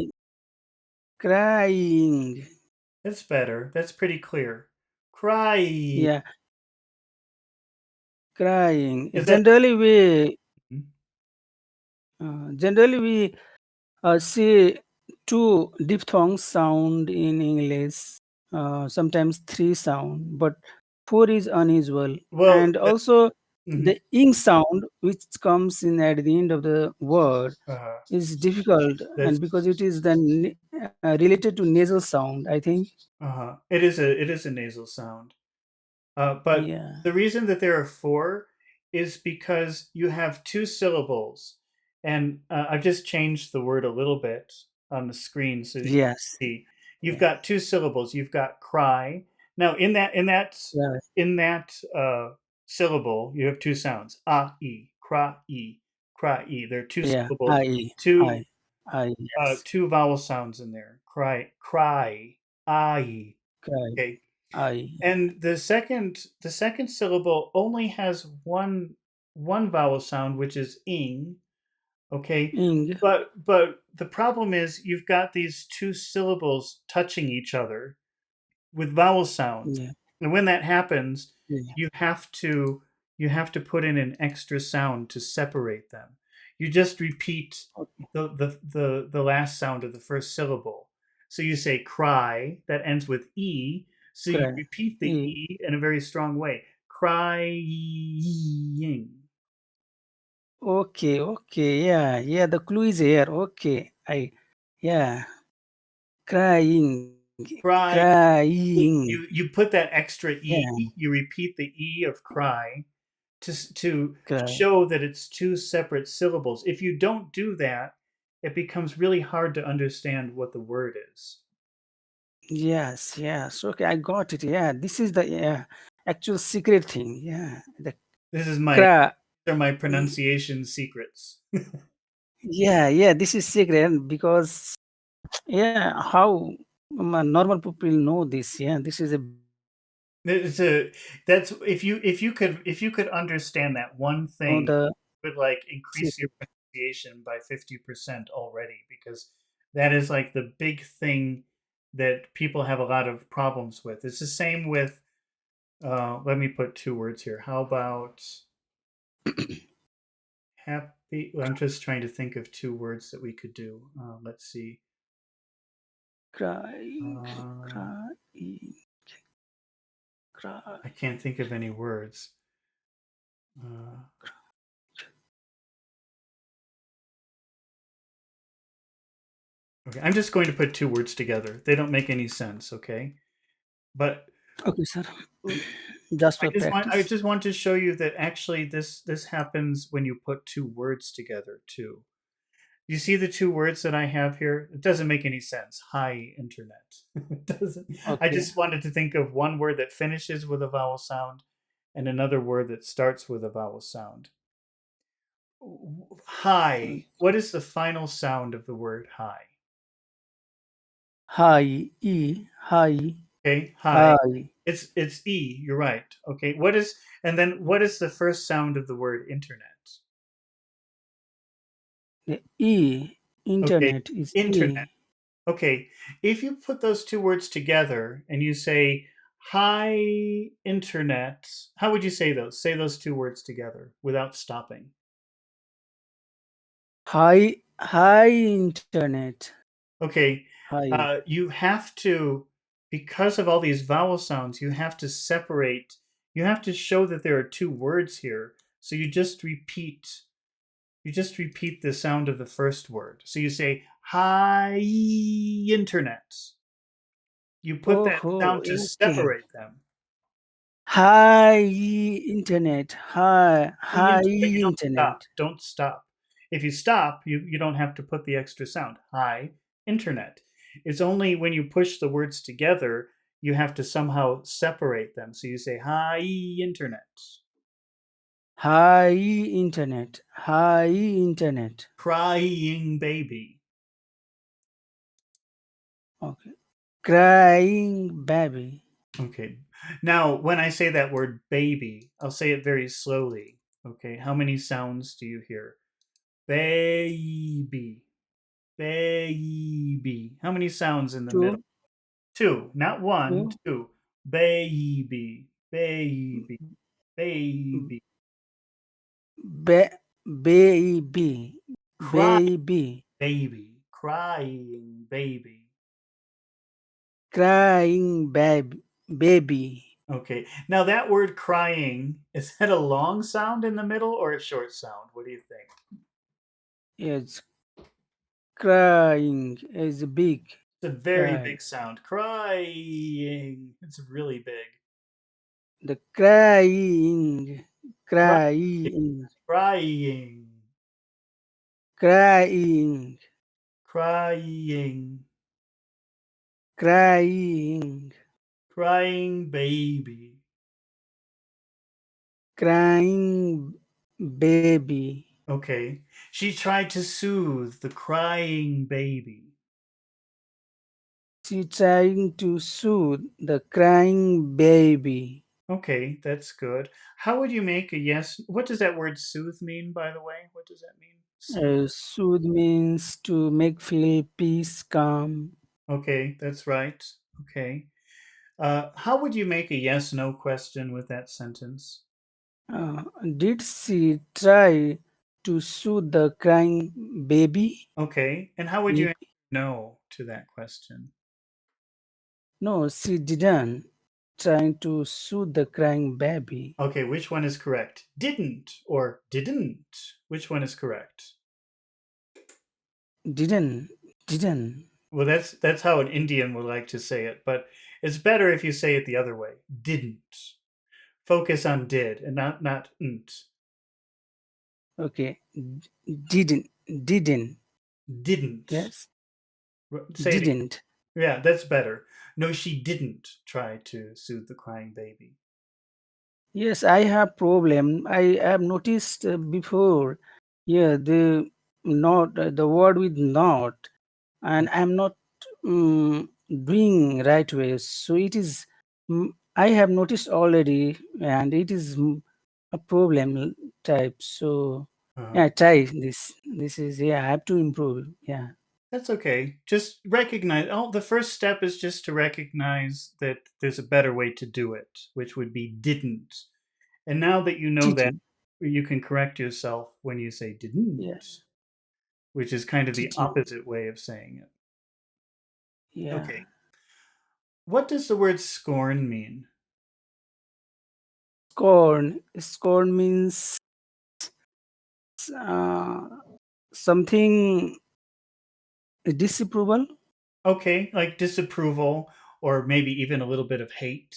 Speaker 1: crying.
Speaker 2: That's better. That's pretty clear. Crying.
Speaker 1: Yeah, crying.
Speaker 2: Is that
Speaker 1: Generally we see two diphthongs sound in English. Sometimes three sound, but four is unusual.
Speaker 2: well?
Speaker 1: And also
Speaker 2: Mhm.
Speaker 1: the ing sound, which comes in at the end of the word,
Speaker 2: uh,
Speaker 1: is difficult,
Speaker 2: that's
Speaker 1: and because it is then related to nasal sound, I think.
Speaker 2: it is a nasal sound. But
Speaker 1: Yeah.
Speaker 2: the reason that there are four is because you have two syllables, and I've just changed the word a little bit on the screen so that you
Speaker 1: Yes.
Speaker 2: can see. You've
Speaker 1: Yeah.
Speaker 2: got two syllables. You've got cry. Now,
Speaker 1: Right.
Speaker 2: in that syllable, you have two sounds. Ah e, cry e, cry e. There are two
Speaker 1: Yeah.
Speaker 2: syllables, two
Speaker 1: Yes.
Speaker 2: two vowel sounds in there. Cry, I.
Speaker 1: Cry.
Speaker 2: Okay,
Speaker 1: I.
Speaker 2: and the second syllable only has one vowel sound, which is ing. Okay,
Speaker 1: Ing.
Speaker 2: but the problem is you've got these two syllables touching each other with vowel sounds,
Speaker 1: Yeah.
Speaker 2: and when that happens,
Speaker 1: Yeah.
Speaker 2: you have to you have to put in an extra sound to separate them. You just repeat
Speaker 1: Okay.
Speaker 2: the last sound of the first syllable. So you say cry, that ends with e, so you
Speaker 1: Cry.
Speaker 2: repeat the
Speaker 1: E.
Speaker 2: e in a very strong way. Crying.
Speaker 1: Okay. Okay. Yeah. Yeah. The clue is here. Okay. I. Yeah. Crying.
Speaker 2: Cry.
Speaker 1: Crying.
Speaker 2: You put that extra e,
Speaker 1: Yeah.
Speaker 2: you repeat the e of cry to
Speaker 1: Cry.
Speaker 2: show that it's two separate syllables. If you don't do that, it becomes really hard to understand what the word is.
Speaker 1: Yes. Yes. Okay. I got it. Yeah. This is the actual secret thing. Yeah. The
Speaker 2: This is my
Speaker 1: cry.
Speaker 2: These are my pronunciation secrets.
Speaker 1: Yeah. Yeah. This is secret because yeah. How normal people know this? Yeah. This is a
Speaker 2: It's a that's if you could understand that one thing,
Speaker 1: the
Speaker 2: it would like increase your
Speaker 1: secret.
Speaker 2: pronunciation by 50% already, because that is like the big thing that people have a lot of problems with. It's the same with let me put two words here. How about happy? Well, I'm just trying to think of two words that we could do. Let's see.
Speaker 1: Crying.
Speaker 2: Uh,
Speaker 1: Crying. Cry.
Speaker 2: I can't think of any words. Uh, okay, I'm just going to put two words together. They don't make any sense. Okay, but
Speaker 1: Okay, sir. Just for
Speaker 2: I
Speaker 1: practice.
Speaker 2: just want to show you that actually this happens when you put two words together too. You see the two words that I have here? It doesn't make any sense. Hi, internet. It doesn't. I
Speaker 1: Okay.
Speaker 2: just wanted to think of one word that finishes with a vowel sound and another word that starts with a vowel sound. Hi. What is the final sound of the word hi?
Speaker 1: Hi. E. Hi.
Speaker 2: Okay, hi.
Speaker 1: I.
Speaker 2: It's e. You're right. Okay. What is the first sound of the word internet?
Speaker 1: The E.
Speaker 2: Okay,
Speaker 1: Internet is
Speaker 2: internet.
Speaker 1: E.
Speaker 2: Okay, if you put those two words together and you say hi internet, how would you say those? Say those two words together without stopping.
Speaker 1: Hi. Hi. Internet.
Speaker 2: Okay,
Speaker 1: Hi.
Speaker 2: you have to, because of all these vowel sounds, you have to separate, you have to show that there are two words here. So you just repeat the sound of the first word. So you say Hi, internet. You put that
Speaker 1: Oh,
Speaker 2: sound to
Speaker 1: okay.
Speaker 2: separate them.
Speaker 1: Hi, internet. Hi,
Speaker 2: But you don't stop.
Speaker 1: internet.
Speaker 2: Don't stop. If you stop, you don't have to put the extra sound. Hi, internet. It's only when you push the words together you have to somehow separate them. So you say hi, internet.
Speaker 1: Hi, internet. Hi, internet.
Speaker 2: Crying baby.
Speaker 1: Okay. Crying baby.
Speaker 2: Okay. Now, when I say that word baby, I'll say it very slowly. Okay. How many sounds do you hear? Baby. Baby. How many sounds in the middle?
Speaker 1: Two,
Speaker 2: Two. Not one,
Speaker 1: two.
Speaker 2: two. Baby. Baby. Baby.
Speaker 1: Baby.
Speaker 2: Cry
Speaker 1: Baby.
Speaker 2: baby. Crying baby.
Speaker 1: Crying baby. Baby.
Speaker 2: Okay. Now that word crying, is that a long sound in the middle or a short sound? What do you think?
Speaker 1: Yes. Crying is big.
Speaker 2: It's a very
Speaker 1: Cry.
Speaker 2: big sound. Crying. It's really big.
Speaker 1: The crying.
Speaker 2: Crying.
Speaker 1: Crying.
Speaker 2: Crying.
Speaker 1: Crying.
Speaker 2: Crying.
Speaker 1: Crying.
Speaker 2: Crying baby.
Speaker 1: Crying baby.
Speaker 2: Okay. She tried to soothe the crying baby.
Speaker 1: She trying to soothe the crying baby.
Speaker 2: Okay, that's good. How would you make a yes? What does that word soothe mean, by the way? What does that mean? Soothe.
Speaker 1: Soothe means to make feel peace, calm.
Speaker 2: Okay, that's right. Okay. How would you make a yes no question with that sentence?
Speaker 1: Uh, did she try to soothe the crying baby?
Speaker 2: Okay. And how would you answer
Speaker 1: Baby?
Speaker 2: no to that question?
Speaker 1: No, she didn't. Trying to soothe the crying baby.
Speaker 2: Okay, which one is correct? Didn't or didn't? Which one is correct?
Speaker 1: Didn't. Didn't.
Speaker 2: Well, that's how an Indian would like to say it, but it's better if you say it the other way. Didn't. Focus on did and not nt.
Speaker 1: Okay. Didn't. Didn't.
Speaker 2: Didn't.
Speaker 1: Yes.
Speaker 2: Say it again.
Speaker 1: Didn't.
Speaker 2: Yeah, that's better. No, she didn't try to soothe the crying baby.
Speaker 1: Yes, I have problem. I have noticed before. Yeah, the word with not, and I'm not doing right way. So it is. I have noticed already, and it is a problem type. So
Speaker 2: Uh,
Speaker 1: yeah, try this. This is yeah. I have to improve. Yeah,
Speaker 2: that's okay. Just recognize. Oh, the first step is just to recognize that there's a better way to do it, which would be didn't. And now that you know that,
Speaker 1: didn't.
Speaker 2: you can correct yourself when you say didn't,
Speaker 1: Yeah,
Speaker 2: which is kind of the
Speaker 1: didn't.
Speaker 2: opposite way of saying it.
Speaker 1: Yeah,
Speaker 2: Okay. What does the word scorn mean?
Speaker 1: scorn. Scorn means uh, something disapproval.
Speaker 2: Okay, like disapproval or maybe even a little bit of hate.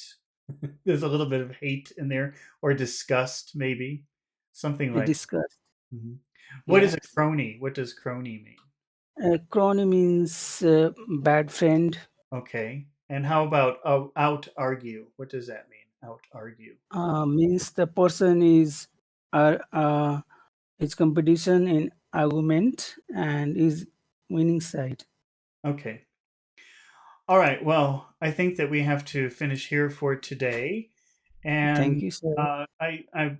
Speaker 2: There's a little bit of hate in there or disgust, maybe. Something like
Speaker 1: Disgust.
Speaker 2: mhm. What is a
Speaker 1: Yes.
Speaker 2: crony? What does crony mean?
Speaker 1: Crony means bad friend.
Speaker 2: Okay. And how about out argue? What does that mean? Out argue.
Speaker 1: Means the person is competition in argument and is winning side.
Speaker 2: Okay. All right. Well, I think that we have to finish here for today,
Speaker 1: Thank
Speaker 2: and
Speaker 1: you, sir.
Speaker 2: uh, I I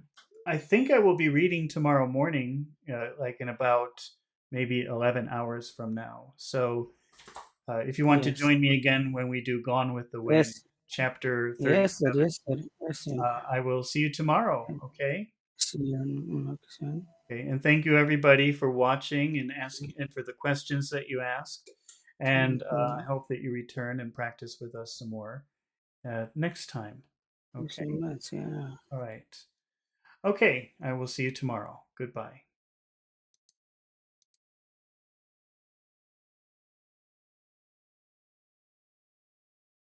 Speaker 2: I think I will be reading tomorrow morning, like in about maybe 11 hours from now. So, if you want to
Speaker 1: Yes.
Speaker 2: join me again when we do Gone with the Wind,
Speaker 1: Yes.
Speaker 2: chapter
Speaker 1: Yes, sir.
Speaker 2: 37,
Speaker 1: Yes, sir. Yes, sir.
Speaker 2: I will see you tomorrow. Okay.
Speaker 1: See you on next one.
Speaker 2: Okay. And thank you everybody for watching and asking and for the questions that you asked. And
Speaker 1: Thank
Speaker 2: I
Speaker 1: you.
Speaker 2: hope that you return and practice with us some more next time.
Speaker 1: Thank you so
Speaker 2: Okay.
Speaker 1: much. Yeah.
Speaker 2: All right. Okay. I will see you tomorrow. Goodbye.